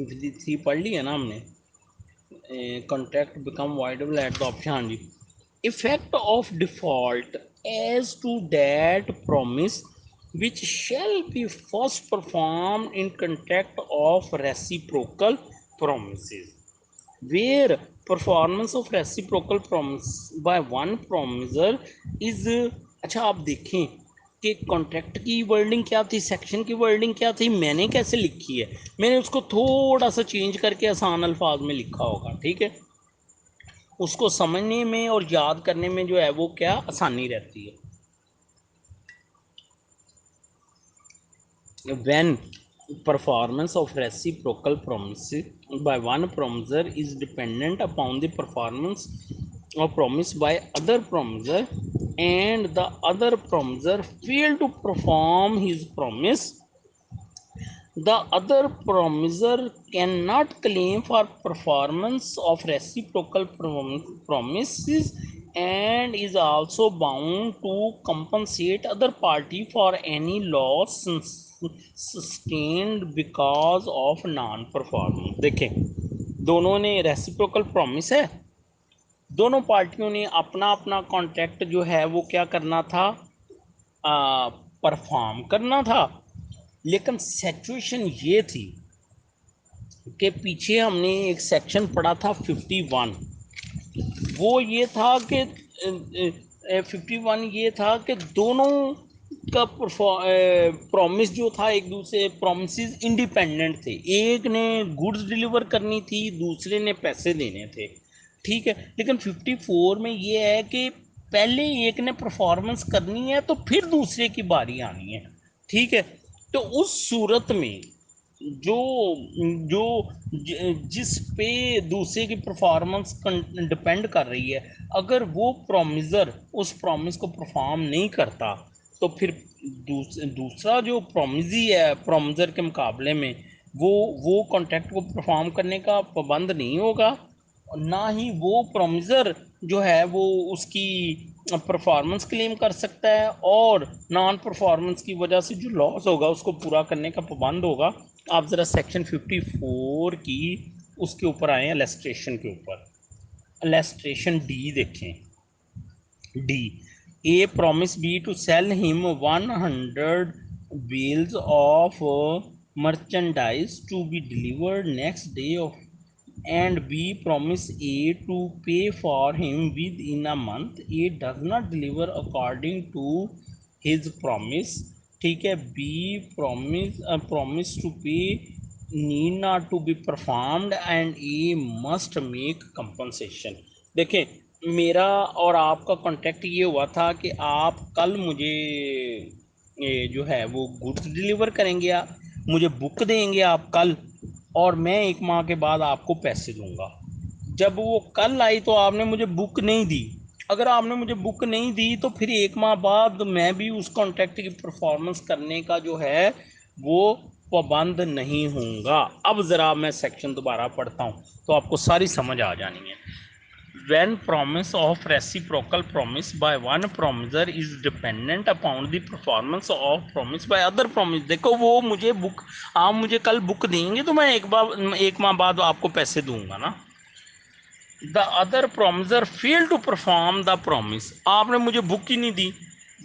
53 पढ़ लिया ना हमने। Contract become voidable at the option, हाँ जी, effect of default as to that promise which shall be first performed in contract of reciprocal promises where performance of reciprocal promise by one promiser is। अच्छा, आप देखें कि contract की wording क्या थी, section की वर्डिंग क्या थी, मैंने कैसे लिखी है। मैंने उसको थोड़ा सा चेंज करके आसान अल्फाज में लिखा होगा। ठीक है, उसको समझने में और याद करने में जो है वो क्या आसानी रहती है। When performance of reciprocal promise by one promiser is dependent upon the performance of promise by other promiser, and the other promiser fail to perform his promise, the other promiser cannot claim for performance of reciprocal promises and is also bound to compensate other party for any loss sustained because of non performance। देखें, दोनों ने reciprocal promise है, दोनों पार्टियों ने अपना अपना contract जो है वो क्या करना था, परफॉर्म करना था। लेकिन सिचुएशन ये थी कि पीछे हमने एक सेक्शन पढ़ा था 51, वो ये था कि 51 ये था कि दोनों का प्रॉमिस जो था, एक दूसरे प्रॉमिसेस इंडिपेंडेंट थे, एक ने गुड्स डिलीवर करनी थी, दूसरे ने पैसे देने थे। ठीक है, लेकिन 54 में ये है कि पहले एक ने परफॉर्मेंस करनी है तो फिर दूसरे की बारी आनी है। ठीक है, तो उस सूरत में जो जो जिस पे दूसरे की परफॉर्मेंस डिपेंड कर रही है, अगर वो प्रॉमिसर उस प्रॉमिस को परफॉर्म नहीं करता तो फिर दूसरा जो प्रॉमिसी है प्रॉमिसर के मुकाबले में, वो कॉन्ट्रैक्ट को परफॉर्म करने का पाबंद नहीं होगा, ना ही वो प्रॉमिसर जो है वो उसकी परफॉर्मेंस क्लेम कर सकता है, और नॉन परफॉर्मेंस की वजह से जो लॉस होगा उसको पूरा करने का पाबंद होगा। आप ज़रा सेक्शन 54 की उसके ऊपर आए हैं, एलेस्ट्रेशन के ऊपर। एलेस्ट्रेशन डी देखें। D, A promise B to sell him 100 bales of merchandise to be delivered next day of, and B promise A to pay for him within a month. A does not deliver according to his promise, ठीक है। B promise to pay need not to be performed and A must make compensation। देखें, मेरा और आपका contract ये हुआ था कि आप कल मुझे ये जो है वो गुड्स डिलीवर करेंगे, आप मुझे बुक देंगे आप कल, और मैं 1 माह के बाद आपको पैसे दूंगा। जब वो कल आई तो आपने मुझे बुक नहीं दी। अगर आपने मुझे बुक नहीं दी तो फिर 1 माह बाद मैं भी उस कॉन्ट्रैक्ट की परफॉर्मेंस करने का जो है वो पाबंद नहीं होऊंगा। अब ज़रा मैं सेक्शन दोबारा पढ़ता हूँ तो आपको सारी समझ आ जानी है। When promise of reciprocal promise by one promiser is dependent upon the performance of promise by other promise। देखो, वो मुझे बुक, आप मुझे कल बुक देंगे तो मैं 1 माह बाद आपको पैसे दूंगा ना। The other promiser failed to perform the promise, आपने मुझे बुक ही नहीं दी।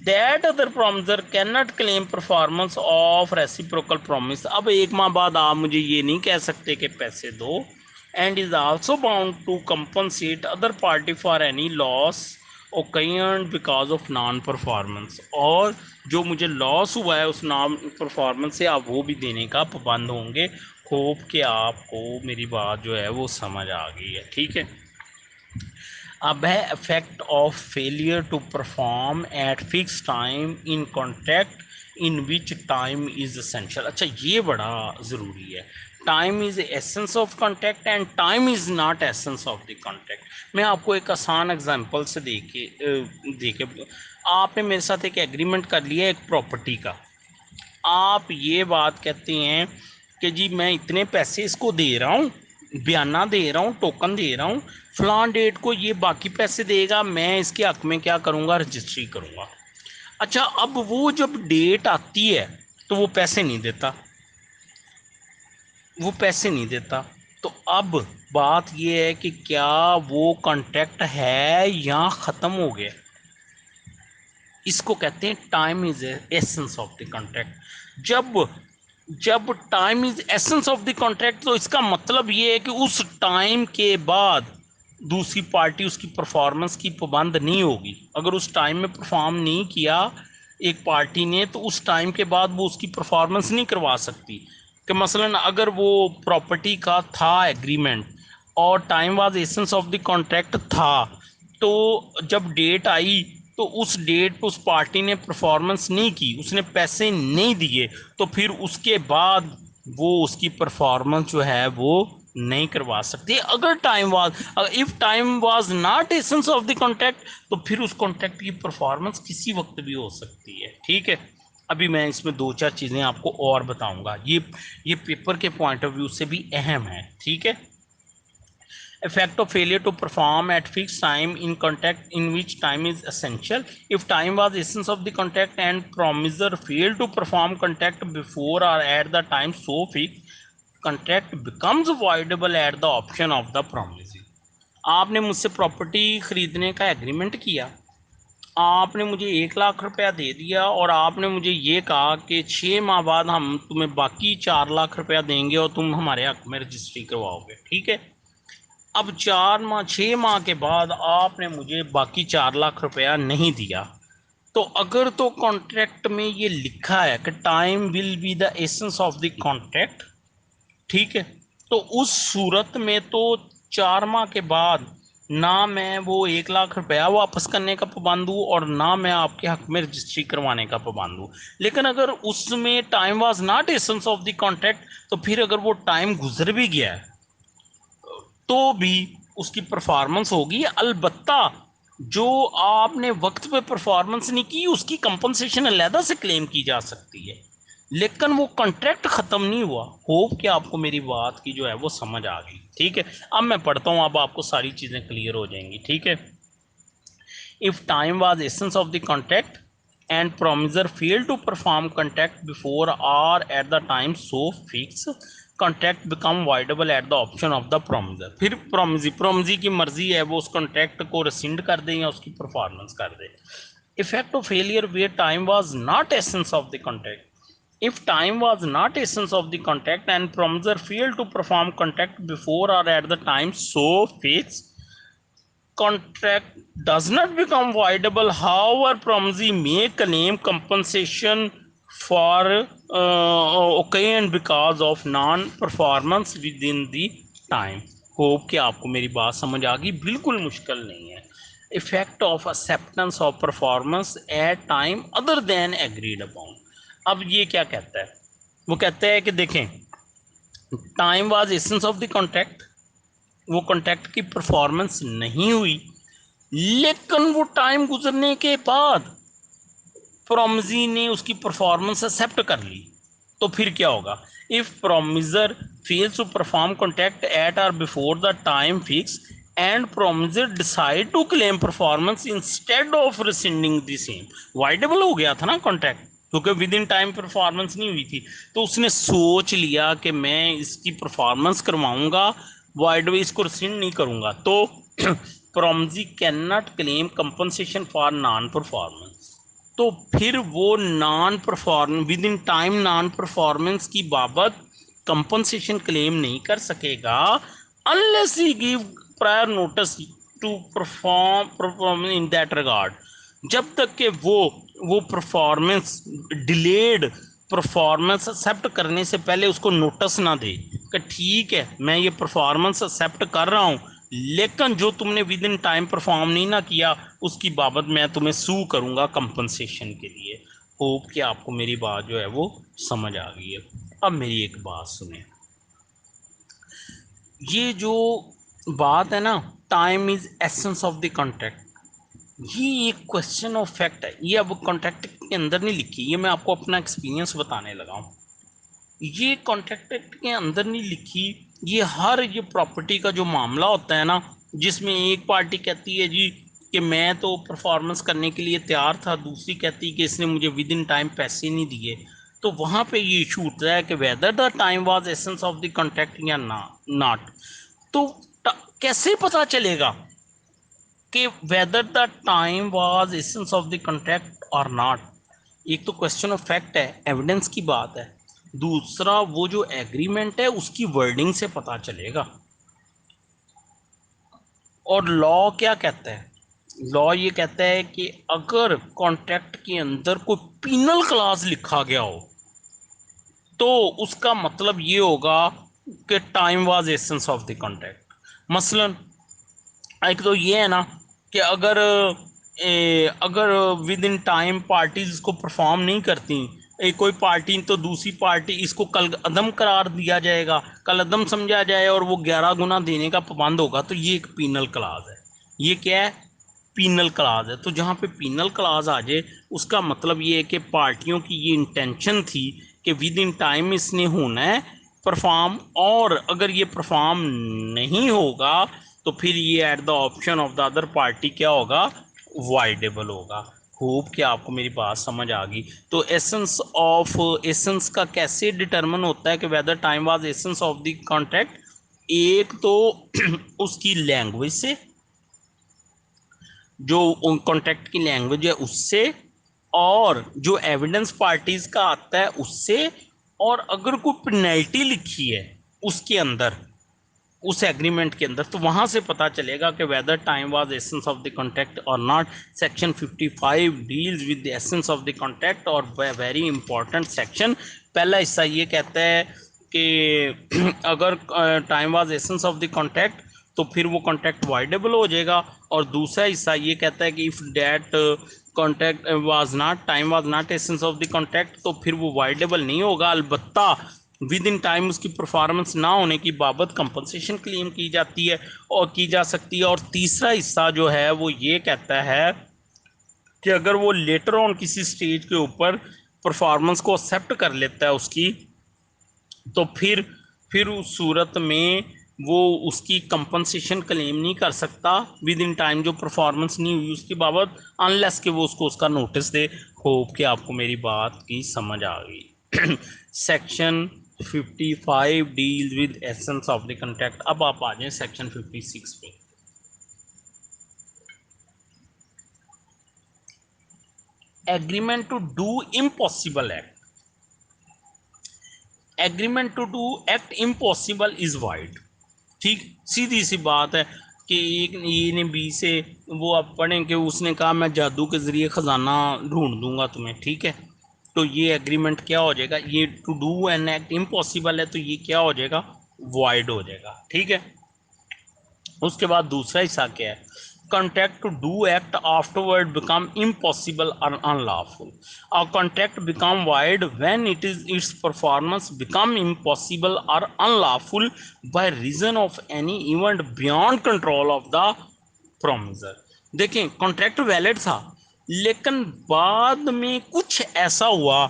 That other promiser cannot claim performance of reciprocal promise। अब 1 माह बाद आप मुझे ये नहीं कह सकते कि पैसे दो। And is also bound to compensate other party for any loss occasioned because of non performance। और जो मुझे लॉस हुआ है उस नॉन परफॉर्मेंस से आप वो भी देने का पाबंद होंगे। होप कि आपको मेरी बात जो है वो समझ आ गई है, ठीक है। अब है effect of failure to perform at fix time in contract in which time is essential. अच्छा, ये बड़ा ज़रूरी है। Time is essence of contract and time is not essence of the contract. मैं आपको एक आसान एग्जांपल से देके आपने मेरे साथ एक एग्रीमेंट कर लिया एक प्रॉपर्टी का। आप ये बात कहते हैं कि जी मैं इतने पैसे इसको दे रहा हूँ, बयाना दे रहा हूँ, टोकन दे रहा हूँ, फलां डेट को ये बाकी पैसे देगा, मैं इसके हक में क्या करूँगा, रजिस्ट्री करूँगा। अच्छा, अब वो जब डेट आती है तो वो पैसे नहीं देता, वो पैसे नहीं देता। तो अब बात ये है कि क्या वो कॉन्ट्रैक्ट है या ख़त्म हो गया। इसको कहते हैं time is essence of the contract. जब time is essence of the contract तो इसका मतलब ये है कि उस टाइम के बाद दूसरी पार्टी उसकी परफॉर्मेंस की पाबंद नहीं होगी। अगर उस टाइम में परफॉर्म नहीं किया एक पार्टी ने तो उस टाइम के बाद वो उसकी परफॉर्मेंस नहीं करवा सकती। कि मसलन अगर वो प्रॉपर्टी का था एग्रीमेंट और time was essence of the contract था, तो जब डेट आई तो उस डेट पर उस पार्टी ने परफॉर्मेंस नहीं की, उसने पैसे नहीं दिए, तो फिर उसके बाद वो उसकी परफॉर्मेंस जो है वो नहीं करवा सकती। अगर if time was not essence of the contract तो फिर उस कॉन्ट्रैक्ट की परफॉर्मेंस किसी वक्त भी हो सकती है, ठीक है। अभी मैं इसमें 2-4 चीज़ें आपको और बताऊंगा, ये पेपर के पॉइंट ऑफ व्यू से भी अहम है, ठीक है। Effect of failure to perform at fixed time in contract in which time is essential. If time was essence of the contract and promiser failed to perform contract before or at the time so fixed, contract becomes voidable at the option of the promisee। आपने मुझसे property खरीदने का agreement किया, आपने मुझे 1 लाख रुपया दे दिया और आपने मुझे ये कहा कि 6 माह बाद हम तुम्हें बाकी 4 लाख रुपया देंगे और तुम हमारे हक में रजिस्ट्री करवाओगे, ठीक है। अब 6 माह के बाद आपने मुझे बाकी 4 लाख रुपया नहीं दिया, तो अगर तो कॉन्ट्रैक्ट में ये लिखा है कि time will be the essence of the contract, ठीक है, तो उस सूरत में तो 4 माह के बाद ना मैं वो 1 लाख रुपया वापस करने का पाबंद हूँ और ना मैं आपके हक में रजिस्ट्री करवाने का पाबंद हूँ। लेकिन अगर उसमें time was not essence of the contract तो फिर अगर वो टाइम गुजर भी गया है तो भी उसकी परफॉर्मेंस होगी। अलबत्ता जो आपने वक्त पे परफॉर्मेंस नहीं की उसकी कंपनसेशन अलहदा से क्लेम की जा सकती है, लेकिन वो कॉन्ट्रैक्ट ख़त्म नहीं हुआ। होप कि आपको मेरी बात की जो है वो समझ आ गई, ठीक है। अब मैं पढ़ता हूँ, अब आपको सारी चीज़ें क्लियर हो जाएंगी, ठीक है। If time was essence of the contract and promiser failed to perform contract before or at the time so fixed, contract become voidable at the option of the promiser। फिर promisee की मर्जी है वो उस कॉन्ट्रैक्ट को rescind कर दे या उसकी परफॉर्मेंस कर दे। Effect of failure where time was not essence of the contract, If time was not essence of the contract and promiser failed to perform contract before or at the time so fixed, contract does not become voidable. However, promisee may claim compensation for occasion because of non-performance within the time. Hope कि आपको मेरी बात समझ आ गई, बिल्कुल मुश्किल नहीं है. Effect of acceptance of performance at time other than agreed upon. अब ये क्या कहता है, वो कहता है कि देखें, time was essence of the contract, वो कॉन्ट्रैक्ट की परफॉर्मेंस नहीं हुई, लेकिन वो टाइम गुजरने के बाद प्रोमिजी ने उसकी परफॉर्मेंस एक्सेप्ट कर ली, तो फिर क्या होगा. If promisor fails to perform contract at or before the time fix and promisor decide to claim performance instead of rescinding the same, voidable हो गया था ना कॉन्ट्रैक्ट, क्योंकि विद इन टाइम परफॉर्मेंस नहीं हुई थी, तो उसने सोच लिया कि मैं इसकी परफॉर्मेंस करवाऊंगा, वाइड इसको रिसेंड नहीं करूंगा, तो promisee can not claim compensation for non performance. तो फिर वो non perform within time non performance की बाबत कंपनसेशन क्लेम नहीं कर सकेगा unless he give prior notice to perform in that regard, जब तक कि वो परफॉर्मेंस डिलेड परफॉर्मेंस एक्सेप्ट करने से पहले उसको नोटिस ना दे कि ठीक है मैं ये परफॉर्मेंस एक्सेप्ट कर रहा हूँ, लेकिन जो तुमने विद इन टाइम परफॉर्म नहीं ना किया उसकी बाबत मैं तुम्हें सू करूंगा कंपनसेशन के लिए. होप कि आपको मेरी बात जो है वो समझ आ गई है. अब मेरी एक बात सुने, ये जो बात है ना, time is essence of the contract, ये एक क्वेश्चन ऑफ फैक्ट है, ये अब कॉन्ट्रैक्ट के अंदर नहीं लिखी, ये मैं आपको अपना एक्सपीरियंस बताने लगा हूँ. ये कॉन्ट्रैक्ट के अंदर नहीं लिखी, ये हर ये प्रॉपर्टी का जो मामला होता है ना, जिसमें एक पार्टी कहती है जी कि मैं तो परफॉर्मेंस करने के लिए तैयार था, दूसरी कहती है कि इसने मुझे विद इन टाइम पैसे नहीं दिए, तो वहाँ पे ये इशू उठता है कि whether the time was essence of the contract या ना नॉट. तो कैसे पता चलेगा कि whether the time was essence of the contract or not. एक तो क्वेश्चन ऑफ फैक्ट है, एविडेंस की बात है, दूसरा वो जो एग्रीमेंट है उसकी वर्डिंग से पता चलेगा. और लॉ क्या कहता है, लॉ ये कहता है कि अगर कॉन्ट्रैक्ट के अंदर कोई पीनल क्लास लिखा गया हो तो उसका मतलब ये होगा कि time was essence of the contract. मसलन एक तो ये है ना कि अगर विद इन टाइम पार्टीज इसको परफॉर्म नहीं करती, कोई पार्टी, तो दूसरी पार्टी इसको कल अदम करार दिया जाएगा, कल अदम समझा जाए और वो 11 गुना देने का पाबंद होगा, तो ये एक पीनल क्लाज है. ये क्या है, पीनल क्लाज है. तो जहाँ पे पीनल क्लाज आ जाए उसका मतलब ये है कि पार्टियों की ये इंटेंशन थी कि विद इन टाइम इसने होना है परफॉर्म, और अगर ये परफॉर्म नहीं होगा तो फिर ये eight the option of the other party क्या होगा, वाइडेबल होगा. होप कि आपको मेरी बात समझ आ गई. तो एसेंस ऑफ एसेंस का कैसे डिटरमिन होता है कि whether time was essence of the contract, एक तो उसकी लैंग्वेज से, जो कॉन्ट्रैक्ट की लैंग्वेज है उससे, और जो एविडेंस पार्टीज का आता है उससे, और अगर कोई पेनल्टी लिखी है उसके अंदर, उस एग्रीमेंट के अंदर, तो वहां से पता चलेगा कि whether time was essence of the contract or not. Section 55 deals with the essence of the contract, और वेरी इंपॉर्टेंट सेक्शन. पहला हिस्सा ये कहता है कि अगर time was essence of the contract तो फिर वो कॉन्ट्रैक्ट वाइडेबल हो जाएगा, और दूसरा हिस्सा ये कहता है कि if that contract was not time was not essence of the contract तो फिर वो वाइडेबल नहीं होगा, अलबत्ता विद इन टाइम उसकी परफॉर्मेंस ना होने की बाबत कंपनसेशन क्लेम की जाती है और की जा सकती है. और तीसरा हिस्सा जो है वो ये कहता है कि अगर वो लेटर ऑन किसी स्टेज के ऊपर परफॉर्मेंस को एक्सेप्ट कर लेता है उसकी, तो फिर उस सूरत में वो उसकी कंपनसेशन क्लेम नहीं कर सकता विद इन टाइम जो परफॉर्मेंस नहीं हुई उसकी बाबत, अनलेस कि वो उसको उसका नोटिस दे. होप कि आपको मेरी बात की समझ आ गई. Section 55 deal with essence of the contract. अब आप आ जाएं सेक्शन 56 पे. Agreement to do impossible act. Agreement to do act impossible is void. ठीक, सीधी सी बात है कि एक ए ने बी से, वो आप पढ़ें कि उसने कहा मैं जादू के ज़रिए ख़जाना ढूंढ दूंगा तुम्हें, ठीक है। तो ये एग्रीमेंट क्या हो जाएगा, ये to do an act impossible है, तो ये क्या हो जाएगा, वॉइड हो जाएगा, ठीक है। उसके बाद दूसरा हिस्सा क्या है, contract to do act afterward become impossible or unlawful. A contract become void when it is its performance become impossible or unlawful by reason of any event beyond control of the promisor. देखें, contract valid था, लेकिन बाद में कुछ ऐसा हुआ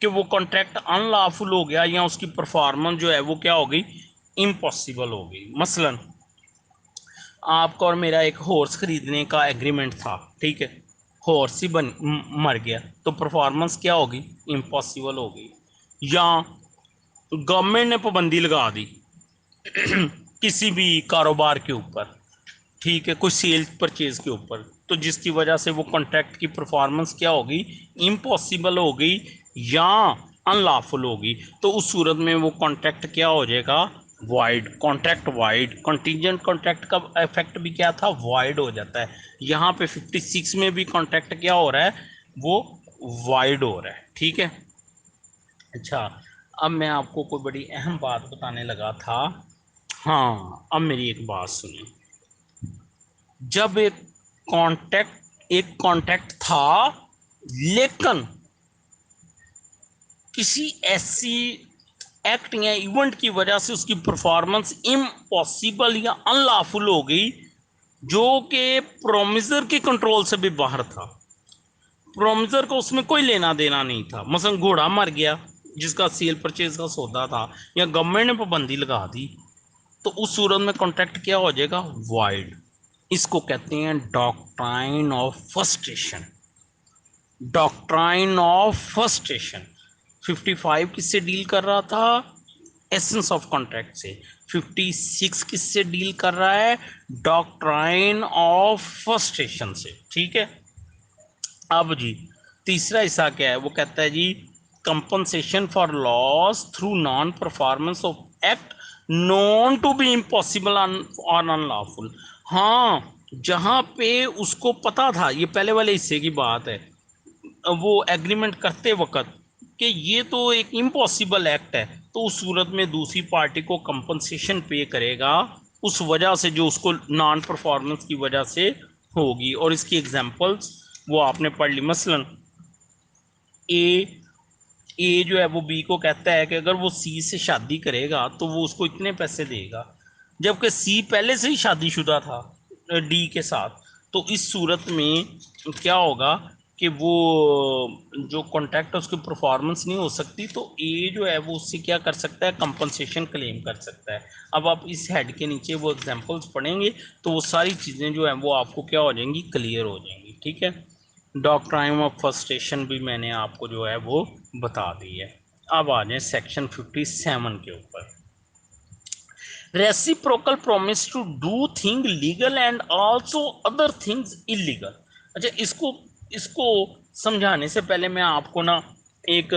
कि वो कॉन्ट्रैक्ट अनलॉफुल हो गया, या उसकी परफॉर्मेंस जो है वो क्या हो गई, इम्पॉसिबल हो गई। मसलन आपका और मेरा एक हॉर्स खरीदने का एग्रीमेंट था, ठीक है, हॉर्स ही मर गया, तो परफॉर्मेंस क्या होगी, इम्पॉसिबल हो गई। या गवर्नमेंट ने पाबंदी लगा दी किसी भी कारोबार के ऊपर, ठीक है, कोई सेल परचेज के ऊपर, तो जिसकी वजह से वो कॉन्ट्रैक्ट की परफॉर्मेंस क्या होगी, इम्पॉसिबल हो गई या अनलॉफुल होगी। तो उस सूरत में वो कॉन्ट्रैक्ट क्या हो जाएगा, wide, contract wide. Contingent contract का इफेक्ट भी क्या था, वाइड हो जाता है। यहाँ पे 56 में भी कॉन्ट्रैक्ट क्या हो रहा है, वो वाइड हो रहा है, ठीक है। अच्छा, अब मैं आपको कोई बड़ी अहम बात बताने लगा था। हाँ, अब मेरी एक बात सुनिए। जब एक कॉन्ट्रैक्ट था, लेकिन किसी ऐसी एक्ट या इवेंट की वजह से उसकी परफॉर्मेंस इम्पॉसिबल या अनलॉफुल हो गई, जो कि प्रोमिसर के कंट्रोल से भी बाहर था। प्रोमिसर को उसमें कोई लेना देना नहीं था। मसलन घोड़ा मर गया जिसका सेल परचेज का सौदा था, या गवर्नमेंट ने पाबंदी लगा दी, तो उस सूरत में कॉन्ट्रैक्ट क्या हो जाएगा, वाइड। इसको कहते हैं doctrine of frustration. Doctrine of frustration 55 किससे डील कर रहा था, एसेंस ऑफ कॉन्ट्रैक्ट से। 56 किससे डील कर रहा है, डॉक्ट्राइन ऑफ फ्रस्ट्रेशन से, ठीक है। अब जी तीसरा हिस्सा क्या है, वो कहता है जी compensation for loss through non performance of act known to be impossible or unlawful. हाँ, जहाँ पे उसको पता था, ये पहले वाले हिस्से की बात है, वो एग्रीमेंट करते वक्त कि ये तो एक इम्पॉसिबल एक्ट है, तो उस सूरत में दूसरी पार्टी को कंपनसेशन पे करेगा उस वजह से जो उसको नॉन परफॉर्मेंस की वजह से होगी। और इसकी एग्जांपल्स वो आपने पढ़ ली। मसलन ए ए जो है वो बी को कहता है कि अगर वो सी से शादी करेगा तो वो उसको इतने पैसे देगा, जबकि सी पहले से ही शादीशुदा था डी के साथ। तो इस सूरत में क्या होगा कि वो जो कॉन्ट्रैक्ट है उसकी परफॉर्मेंस नहीं हो सकती, तो ए जो है वो उससे क्या कर सकता है, कंपनसेशन क्लेम कर सकता है। अब आप इस हेड के नीचे वो एग्जांपल्स पढ़ेंगे तो वो सारी चीज़ें जो हैं वो आपको क्या हो जाएंगी, क्लियर हो जाएंगी, ठीक है। डॉक्ट्राइन ऑफ फ्रस्ट्रेशन भी मैंने आपको जो है वो बता दी है। अब आ जाए सेक्शन 57 के ऊपर, reciprocal promise to do thing legal and also other things illegal. अच्छा, इसको इसको समझाने से पहले मैं आपको ना एक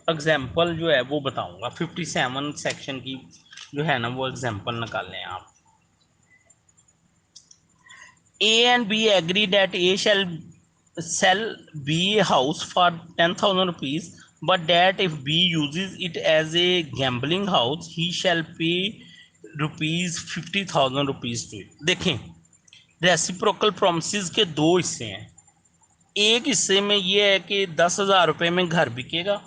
एग्जांपल जो है वो बताऊंगा। 57 सेक्शन की जो है ना वो एग्जांपल निकाल लें आप। A and B agree that A shall sell B a house for 10,000 rupees, but that if B uses it as a gambling house, he shall pay rupees 50,000 rupees to it। देखें, reciprocal promises के दो हिस्से हैं। एक हिस्से में ये है कि 10,000 रुपये में घर बिकेगा,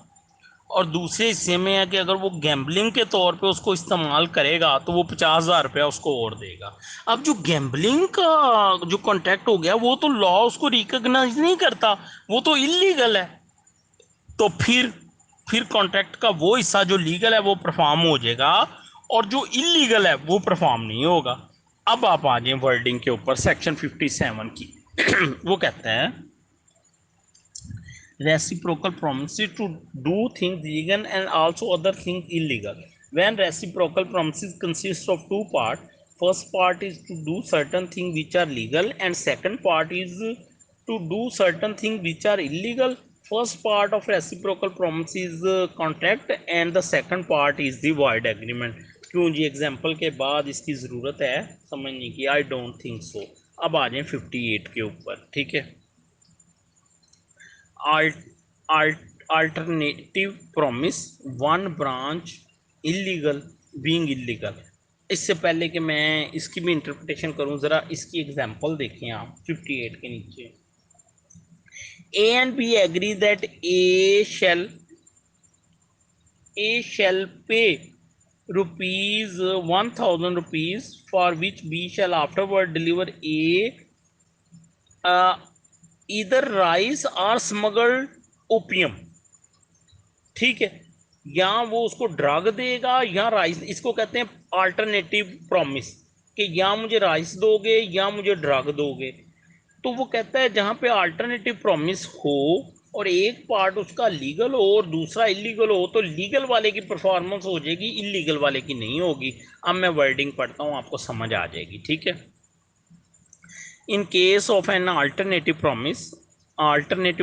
और दूसरे हिस्से में है कि अगर वो गैम्बलिंग के तौर पे उसको इस्तेमाल करेगा तो वो 50,000 रुपया उसको और देगा। अब जो गैम्बलिंग का जो कॉन्ट्रैक्ट हो गया वो तो लॉ उसको रिकॉग्नाइज नहीं करता, वो तो इलीगल है। तो फिर कॉन्ट्रैक्ट का वो हिस्सा जो लीगल है वो परफॉर्म हो जाएगा, और जो इलीगल है वो परफॉर्म नहीं होगा। अब आप आ जाए वर्डिंग के ऊपर, सेक्शन 57 की वो कहता है reciprocal promises to do things legal and also other things illegal. When reciprocal promises consist of two parts, first part is to do certain things which are legal and second part is to do certain things which are illegal. First part of reciprocal promise is contract and the second part is the void agreement. क्यों जी, example के बाद इसकी ज़रूरत है समझने की? I don't think so. अब आ जाए 58 के ऊपर, ठीक है। Alternative promise, one branch illegal being illegal. इससे पहले कि मैं इसकी भी इंटरप्रिटेशन करूं, ज़रा इसकी एग्जांपल देखें आप 58 के नीचे। A and B agree that A shall pay ₹1000 for which B shall afterward deliver A either rice or smuggled opium। ठीक है, या वो उसको ड्रग देगा या राइस। इसको कहते हैं अल्टरनेटिव प्रॉमिस, कि या मुझे राइस दोगे या मुझे ड्रग दोगे। तो वो कहता है जहाँ पे अल्टरनेटिव प्रॉमिस हो और एक पार्ट उसका लीगल हो और दूसरा इलीगल हो, तो लीगल वाले की परफॉर्मेंस हो जाएगी, इलीगल वाले की नहीं होगी। अब मैं वर्डिंग पढ़ता हूँ, आपको समझ आ जाएगी, ठीक है। In case of an alternative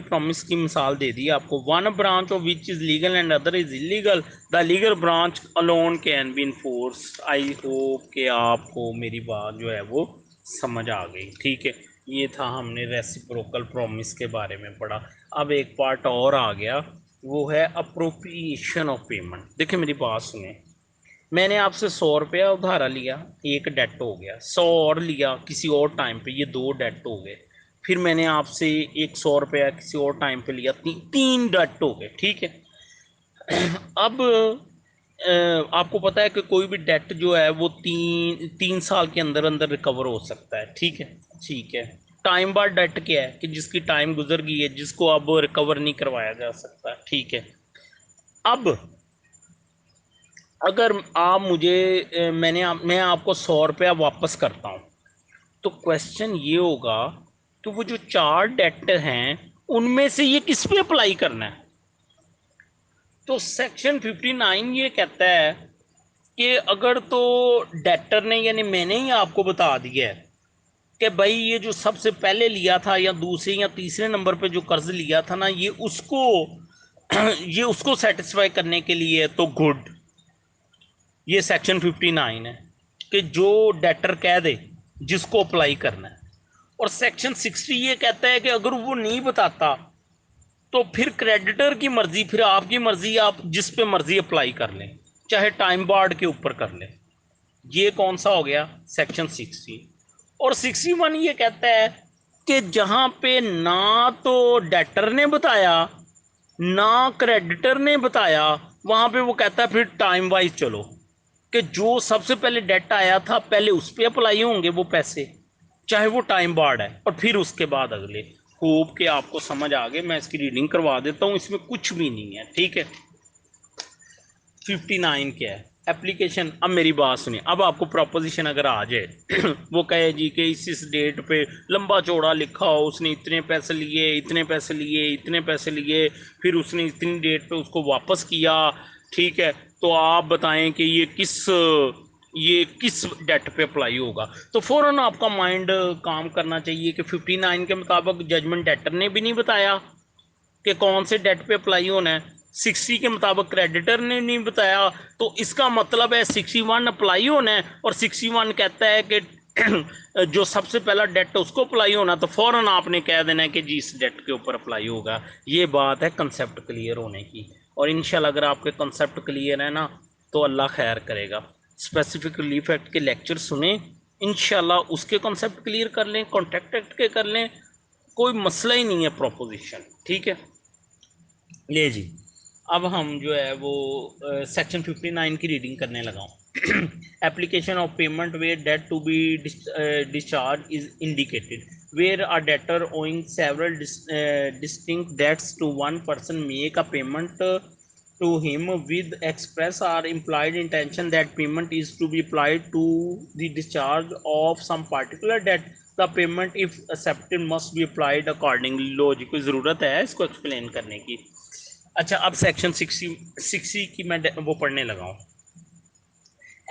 promise की मिसाल दे दी आपको। One branch of which is legal and other is illegal, the legal branch alone can be enforce. I hope कि आपको मेरी बात जो है वो समझ आ गई, ठीक है। ये था, हमने रेसिप्रोकल प्रॉमिस के बारे में पढ़ा। अब एक पार्ट और आ गया, वो है अप्रोप्रिएशन ऑफ पेमेंट। देखिए मेरी बात सुने, मैंने आपसे 100 रुपया उधारा लिया, एक डेट हो गया। 100 और लिया किसी और टाइम पे, ये 2 डेट हो गए। फिर मैंने आपसे एक 100 रुपया किसी और टाइम पे लिया, तीन डेट हो गए, ठीक है। अब आपको पता है कि कोई भी डेट जो है वो तीन साल के अंदर अंदर रिकवर हो सकता है, ठीक है। ठीक है, टाइम बार डेट क्या है कि जिसकी टाइम गुजर गई है, जिसको अब रिकवर नहीं करवाया जा सकता, ठीक है। अब अगर आप मुझे मैं आपको 100 रुपया वापस करता हूँ, तो क्वेश्चन ये होगा कि वो जो 4 डेट हैं उनमें से ये किस पे अप्लाई करना है। तो सेक्शन 59 ये कहता है कि अगर तो डेटर ने यानी मैंने ही आपको बता दिया है कि भाई ये जो सबसे पहले लिया था या दूसरे या तीसरे नंबर पे जो कर्ज लिया था ना, ये उसको सेटिस्फाई करने के लिए है, तो गुड। ये सेक्शन 59 है कि जो डेटर कह दे जिसको अप्लाई करना है। और सेक्शन 60 ये कहता है कि अगर वो नहीं बताता तो फिर क्रेडिटर की मर्जी, फिर आपकी मर्जी, आप जिस पे मर्जी अप्लाई कर लें, चाहे टाइम बार्ड के ऊपर कर लें। ये कौन सा हो गया? सेक्शन 60। और 61 ये कहता है कि जहां पे ना तो डेटर ने बताया ना क्रेडिटर ने बताया, वहां पे वो कहता है फिर टाइम वाइज चलो, कि जो सबसे पहले डेट आया था पहले उस पर अप्लाई होंगे वो पैसे, चाहे वो टाइम बार्ड है, और फिर उसके बाद अगले। होप कि आपको समझ आ गए। मैं इसकी रीडिंग करवा देता हूँ, इसमें कुछ भी नहीं है, ठीक है। 59 क्या है? एप्लीकेशन। अब मेरी बात सुनिए, अब आपको प्रॉपोजिशन अगर आ जाए वो कहे जी कि इस डेट पे लंबा चौड़ा लिखा हो, उसने इतने पैसे लिए, इतने पैसे लिए, इतने पैसे लिए, फिर उसने इतनी डेट पे उसको वापस किया, ठीक है। तो आप बताएं कि ये किस डेट पे अप्लाई होगा। तो फ़ौरन आपका माइंड काम करना चाहिए कि 59 के मुताबिक जजमेंट डेटर ने भी नहीं बताया कि कौन से डेट पे अप्लाई होना है, 60 के मुताबिक क्रेडिटर ने नहीं बताया, तो इसका मतलब है 61 अप्लाई होना है। और 61 कहता है कि जो सबसे पहला डेट उसको अप्लाई होना, तो फ़ौरन आपने कह देना है कि जी इस डेट के ऊपर अप्लाई होगा। ये बात है कंसेप्ट क्लियर होने की। और इंशाल्लाह अगर आपके कंसेप्ट क्लियर है ना, तो अल्लाह खैर करेगा। स्पेसिफिक रिलीफ एक्ट के लेक्चर सुने, इंशाल्लाह उसके कंसेप्ट क्लियर कर लें, कॉन्ट्रैक्ट एक्ट के कर लें, कोई मसला ही नहीं है प्रोपोजिशन, ठीक है। ले जी, अब हम जो है वो सेक्शन 59 की रीडिंग करने लगा हूँ। Application of payment where debt to be discharge is indicated, where a debtor owing several distinct debts to one person make a payment to him with express or implied intention that payment is to be applied to the discharge of some particular debt, the payment if accepted must be applied accordingly। लो जी, कोई ज़रूरत है इसको explain करने की? अच्छा, अब section 60 की मैं वो पढ़ने लगा हूँ।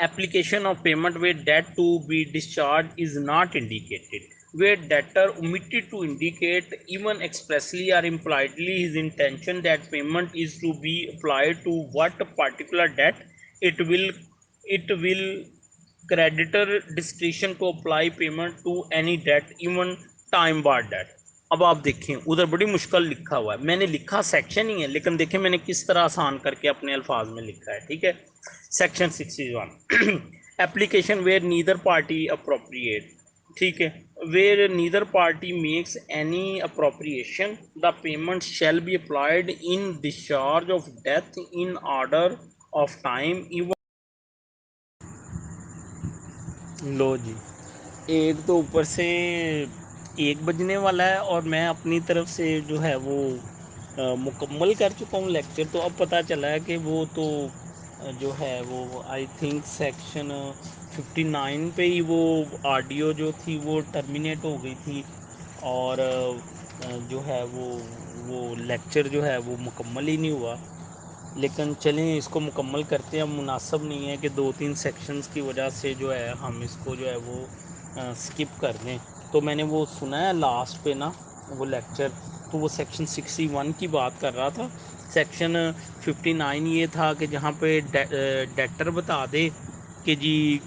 Application of payment with debt to be discharge is not indicated, where debtor omitted to indicate even expressly or impliedly his intention that payment is to be applied to what particular debt, it will creditor discretion to apply payment to any debt, even time barred debt। अब आप देखें उधर बड़ी मुश्किल लिखा हुआ है, मैंने लिखा सेक्शन ही है, लेकिन देखें मैंने किस तरह आसान करके अपने अल्फाज में लिखा है। ठीक है, section 61 application where neither party appropriate. ठीक है, where neither party makes any appropriation the payment shall be applied in discharge of debts in order of time even. लो जी, एक तो ऊपर से 1 बजने वाला है और मैं अपनी तरफ से जो है वो मुकम्मल कर चुका हूँ लेक्चर। तो अब पता चला है कि वो तो जो है वो आई थिंक सेक्शन 59 पे ही वो ऑडियो जो थी वो टर्मिनेट हो गई थी, और जो है वो लेक्चर जो है वो मुकम्मल ही नहीं हुआ। लेकिन चलें इसको मुकम्मल करते हैं। मुनासिब नहीं है कि 2-3 सेक्शंस की वजह से जो है हम इसको जो है वो स्किप कर दें। तो मैंने वो सुना है लास्ट पे ना वो लेक्चर, तो वो सेक्शन 61 की बात कर रहा था। सेक्शन 59 ये था कि जहाँ पे डेटर बता दे कि जी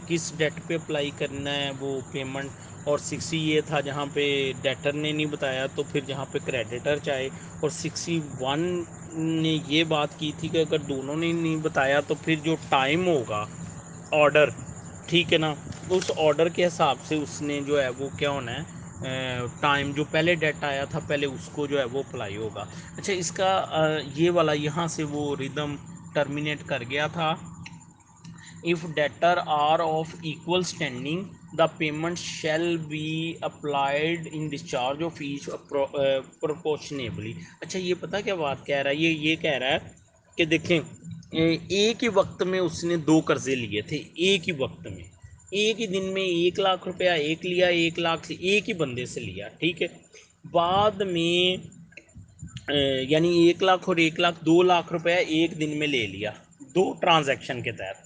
किस डेट पे अप्लाई करना है वो पेमेंट, और 60 ये था जहाँ पे डेटर ने नहीं बताया तो फिर जहाँ पे क्रेडिटर चाहे, और 61 ने ये बात की थी कि अगर दोनों ने नहीं बताया तो फिर जो टाइम होगा ऑर्डर, ठीक है ना, उस ऑर्डर के हिसाब से उसने जो है वो क्या होना है, टाइम जो पहले डेट आया था पहले उसको जो है वो अप्लाई होगा। अच्छा, इसका ये वाला यहाँ से वो रिदम टर्मिनेट कर गया था। if debtor are of equal standing the payment shall be applied in discharge of each proportionably। अच्छा, ये पता क्या बात कह रहा है, ये कह रहा है कि देखें एक ही वक्त में उसने 2 कर्जे लिए थे, एक ही वक्त में, एक ही दिन में 1 लाख रुपया एक लिया, 1 लाख से एक ही बंदे से लिया। ठीक है, बाद में यानी 1 लाख और 1 लाख 2 लाख रुपया एक दिन में ले लिया 2 ट्रांजैक्शन के तहत।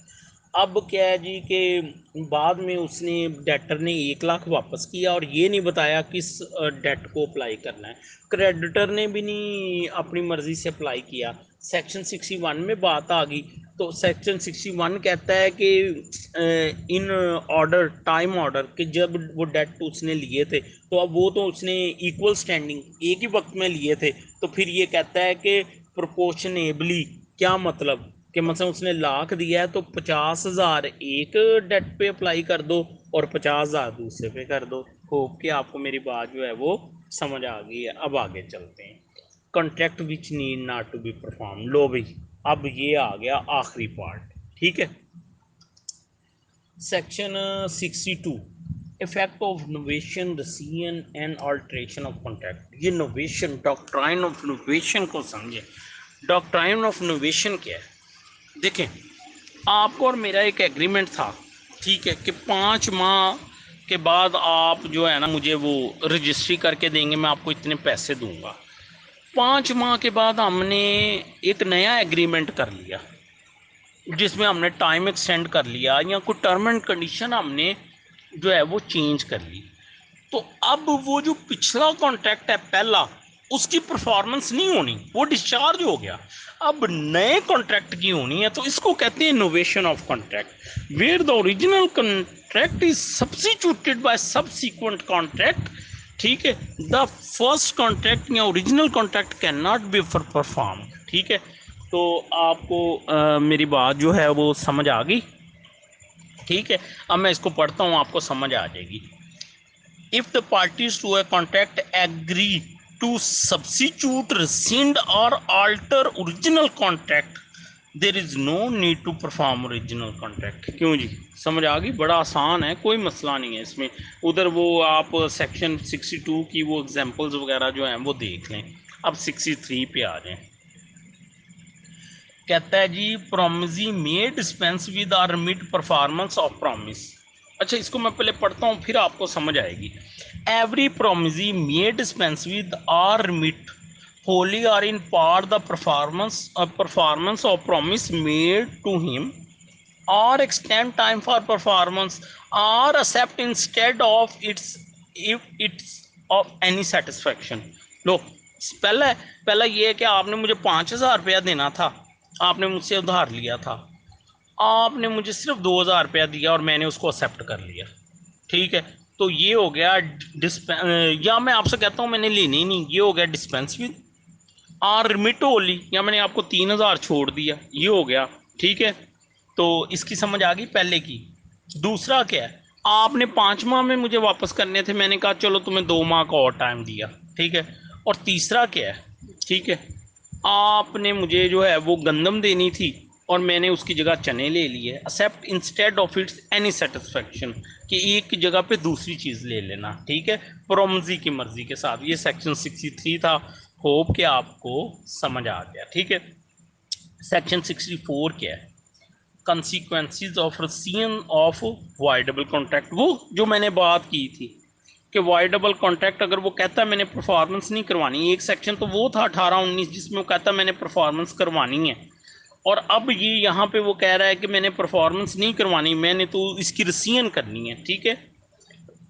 अब क्या है जी कि बाद में उसने डेटर ने 1 लाख वापस किया और ये नहीं बताया किस डेट को अप्लाई करना है। क्रेडिटर ने भी नहीं अपनी मर्ज़ी से अप्लाई किया। सेक्शन 61 में बात आ गई, तो सेक्शन 61 कहता है कि इन ऑर्डर टाइम ऑर्डर कि जब वो डेट उसने लिए थे तो अब वो तो उसने इक्वल स्टैंडिंग एक ही वक्त में लिए थे, तो फिर ये कहता है कि प्रोपोर्शनेबली, क्या मतलब कि मतलब उसने लाख दिया है तो 50,000 एक डेट पे अप्लाई कर दो और 50,000 दूसरे पे कर दो। होप कि आपको मेरी बात जो है वो समझ आ गई है। अब आगे चलते हैं, contract which need not to be perform. लो भाई, अब ये आ गया आखिरी पार्ट। ठीक है, section 62 effect of novation rescission and alteration of contract. ये नोवेशन, डॉक्ट्राइन ऑफ नोवेशन को समझे। डॉक्ट्राइन ऑफ नोवेशन क्या है? देखें, आपको और मेरा एक एग्रीमेंट था, ठीक है, कि 5 माह के बाद आप जो है ना मुझे वो रजिस्ट्री करके देंगे, मैं आपको इतने पैसे दूंगा। 5 माह के बाद हमने एक नया एग्रीमेंट कर लिया जिसमें हमने टाइम एक्सटेंड कर लिया या कोई टर्म एंड कंडीशन हमने जो है वो चेंज कर ली। तो अब वो जो पिछला कॉन्ट्रैक्ट है पहला, उसकी परफॉर्मेंस नहीं होनी, वो डिस्चार्ज हो गया, अब नए कॉन्ट्रैक्ट की होनी है। तो इसको कहते हैं innovation of contract, where the original contract is substituted by subsequent contract. ठीक है, द फर्स्ट कॉन्ट्रैक्ट या original contract can not be perform. ठीक है, तो आपको मेरी बात जो है वो समझ आ गई। ठीक है, अब मैं इसको पढ़ता हूँ, आपको समझ आ जाएगी। If the parties to a contract agree to substitute, rescind or alter original contract, there is no need to perform original contract। क्यों जी, समझ आ गई? बड़ा आसान है, कोई मसला नहीं है इसमें। उधर वो आप सेक्शन 62 की वो एग्जांपल्स वगैरह जो हैं वो देख लें। अब 63 पे आ जाएं। कहता है जी, promisee may dispense with or remit performance of promise. अच्छा, इसको मैं पहले पढ़ता हूँ फिर आपको समझ आएगी। Every promisee may dispense with or remit wholly or in part the performance of promise made to him or extend time for performance or accept instead of its if it's of any satisfaction। लो, पहला पहला ये है कि आपने मुझे 5,000 रुपया देना था, आपने मुझसे उधार लिया था, आपने मुझे सिर्फ 2,000 रुपया दिया और मैंने उसको एक्सेप्ट कर लिया, ठीक है। तो ये हो गया या मैं आपसे कहता हूँ मैंने लेनी ही नहीं, ये हो गया डिस्पेंस विद। और रिमिट ओनली, या मैंने आपको 3,000 छोड़ दिया, ये हो गया, ठीक है। तो इसकी समझ आ गई पहले की। दूसरा क्या है, आपने 5 माह में मुझे वापस करने थे, मैंने कहा चलो तुम्हें 2 माह का और टाइम दिया, ठीक है। और तीसरा क्या है, ठीक है, आपने मुझे जो है वो गंदम देनी थी और मैंने उसकी जगह चने ले लिए, accept instead of its any satisfaction, कि एक की जगह पे दूसरी चीज़ ले लेना, ठीक है, प्रोमजी की मर्जी के साथ। ये सेक्शन 63 था, होप कि आपको समझ आ गया, ठीक है। सेक्शन 64 क्या है, consequences of rescission of voidable contract. वो जो मैंने बात की थी कि वॉइडेबल कॉन्ट्रैक्ट अगर वो कहता है मैंने परफॉर्मेंस नहीं करवानी, एक सेक्शन तो वो था 18-19 जिसमें वो कहता है मैंने परफॉर्मेंस करवानी है, और अब ये यहाँ पे वो कह रहा है कि मैंने परफॉर्मेंस नहीं करवानी, मैंने तो इसकी रेसियन करनी है, ठीक है।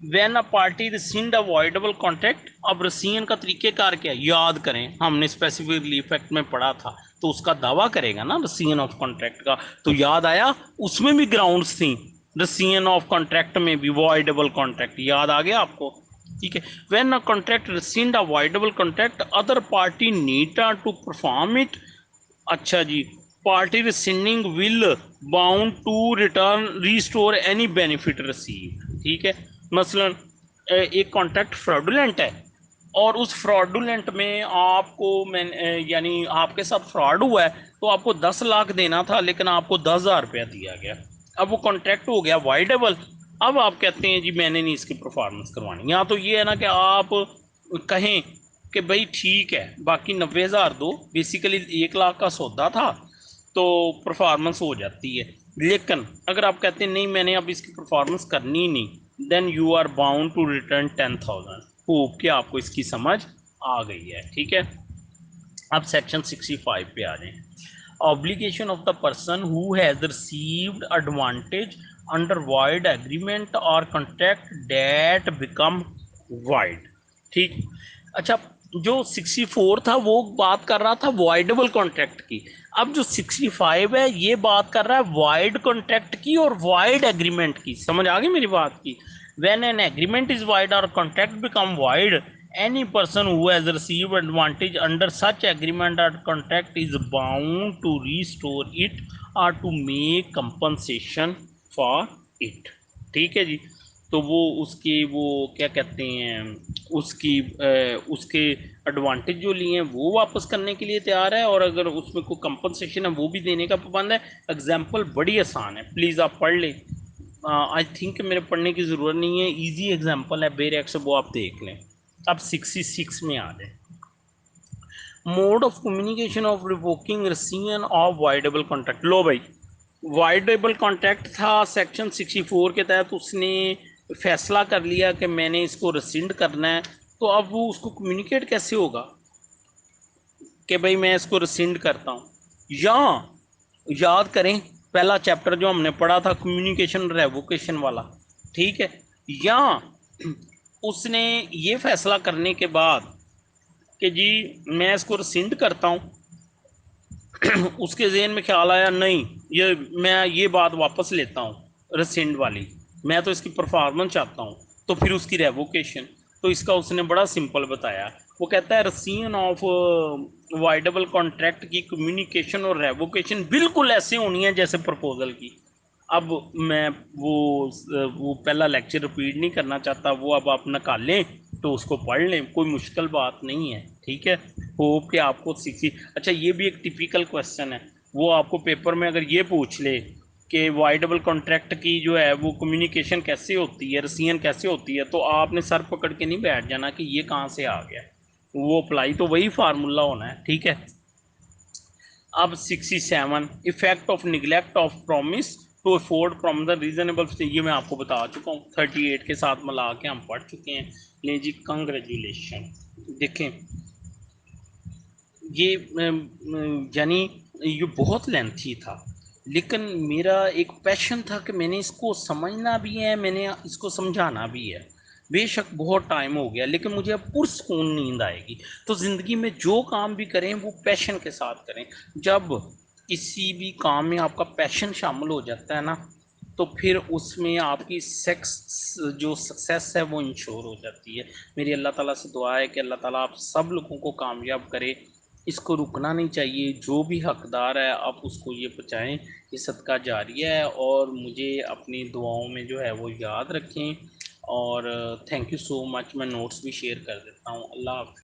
When a party rescind a voidable contract, अब रेसियन का तरीकेकार क्या है, याद करें हमने स्पेसिफिकली इफेक्ट में पढ़ा था, तो उसका दावा करेगा ना रेसियन ऑफ कॉन्ट्रैक्ट का, तो याद आया उसमें भी ग्राउंड्स थी, रेसियन ऑफ कॉन्ट्रैक्ट में भी वॉइडेबल कॉन्ट्रैक्ट, याद आ गया आपको, ठीक है। When a contract rescind a voidable contract other party need to perform it. अच्छा जी, party rescinding will bound to return restore any benefit receive, ठीक है। मसलन एक कॉन्ट्रैक्ट फ्रॉडुलेंट है और उस फ्रॉडुलेंट में आपको मैं यानी आपके साथ फ्रॉड हुआ है, तो आपको 10 लाख देना था लेकिन आपको 10,000 रुपया दिया गया, अब वो कॉन्ट्रैक्ट हो गया वाइडेबल। अब आप कहते हैं जी मैंने नहीं इसकी परफॉर्मेंस करवानी, यहाँ तो ये है ना कि आप कहें कि भाई ठीक है बाकी 90,000 दो, बेसिकली 1 लाख का सौदा था तो परफॉर्मेंस हो जाती है। लेकिन अगर आप कहते हैं नहीं मैंने अब इसकी परफॉर्मेंस करनी ही नहीं, then you are bound to return 10,000। Hope कि आपको इसकी समझ आ गई है, ठीक है। अब सेक्शन 65 पे आ जाएं। Obligation of the person who has received advantage under wide agreement और कॉन्ट्रैक्ट डेट बिकम वाइड, ठीक। अच्छा, जो 64 था वो बात कर रहा था वाइडेबल कॉन्ट्रैक्ट की, अब जो 65 है ये बात कर रहा है वाइड कॉन्ट्रैक्ट की और वाइड एग्रीमेंट की। समझ आ गई मेरी बात की। When an agreement is void or contract become void, any person who has received advantage under such agreement or contract is bound to restore it or to make compensation for it, ठीक है जी। तो वो उसके वो क्या कहते हैं उसकी उसके एडवांटेज जो लिए हैं वो वापस करने के लिए तैयार है, और अगर उसमें कोई कंपनसेशन है वो भी देने का पाबंद है। एग्जाम्पल बड़ी आसान है, प्लीज़ आप पढ़ लें। आई थिंक मेरे पढ़ने की ज़रूरत नहीं है, इजी एग्जाम्पल है बेरेक्स, वो आप देख लें। अब 66 में आ जाए, mode of communication of revoking rescission of voidable contract. लो भाई, वाइडेबल कॉन्ट्रैक्ट था सेक्शन 64 के तहत, उसने फैसला कर लिया कि मैंने इसको रेसिंड करना है, तो अब वो उसको कम्युनिकेट कैसे होगा कि भाई मैं इसको रेसिंड करता हूँ। या याद करें पहला चैप्टर जो हमने पढ़ा था कम्युनिकेशन रेवोकेशन वाला, ठीक है। या उसने ये फैसला करने के बाद कि जी मैं इसको रिसिंड करता हूँ, उसके जहन में ख्याल आया नहीं ये मैं ये बात वापस लेता हूँ रिसिंड वाली, मैं तो इसकी परफॉर्मेंस चाहता हूँ, तो फिर उसकी रेवोकेशन। तो इसका उसने बड़ा सिंपल बताया, वो कहता है रेसियन ऑफ वाइडेबल कॉन्ट्रैक्ट की कम्युनिकेशन और रेवोकेशन बिल्कुल ऐसे होनी है जैसे प्रपोजल की। अब मैं वो पहला लेक्चर रिपीट नहीं करना चाहता, वो अब आप निकालें तो उसको पढ़ लें, कोई मुश्किल बात नहीं है, ठीक है। होप कि आपको सीखी। अच्छा, ये भी एक टिपिकल क्वेश्चन है, वो आपको पेपर में अगर ये पूछ ले कि वाइडेबल कॉन्ट्रैक्ट की जो है वो कम्युनिकेशन कैसे होती है, रेसियन कैसे होती है, तो आपने सर पकड़ के नहीं बैठ जाना कि ये कहाँ से आ गया, वो अप्लाई तो वही फार्मूला होना है, ठीक है। अब 67, effect of neglect of promise to afford from the reasonable, ये मैं आपको बता चुका हूँ, 38 के साथ मिला के हम पढ़ चुके हैं। ले जी कंग्रेचुलेशन। देखें ये यानी ये बहुत लेंथी था, लेकिन मेरा एक पैशन था कि मैंने इसको समझना भी है, मैंने इसको समझाना भी है। बेशक बहुत टाइम हो गया, लेकिन मुझे अब पुरस्कून नींद आएगी। तो ज़िंदगी में जो काम भी करें वो पैशन के साथ करें। जब किसी भी काम में आपका पैशन शामिल हो जाता है ना, तो फिर उसमें आपकी जो सक्सेस है वो इंश्योर हो जाती है। मेरी अल्लाह ताला से दुआ है कि अल्लाह ताला आप सब लोगों को कामयाब करे। इसको रुकना नहीं चाहिए, जो भी हकदार है आप उसको ये पहुँचाएँ। ये सदका जारिया है, और मुझे अपनी दुआओं में जो है वो याद रखें। और थैंक यू सो मच। मैं नोट्स भी शेयर कर देता हूँ। अल्लाह हाफ़िज़।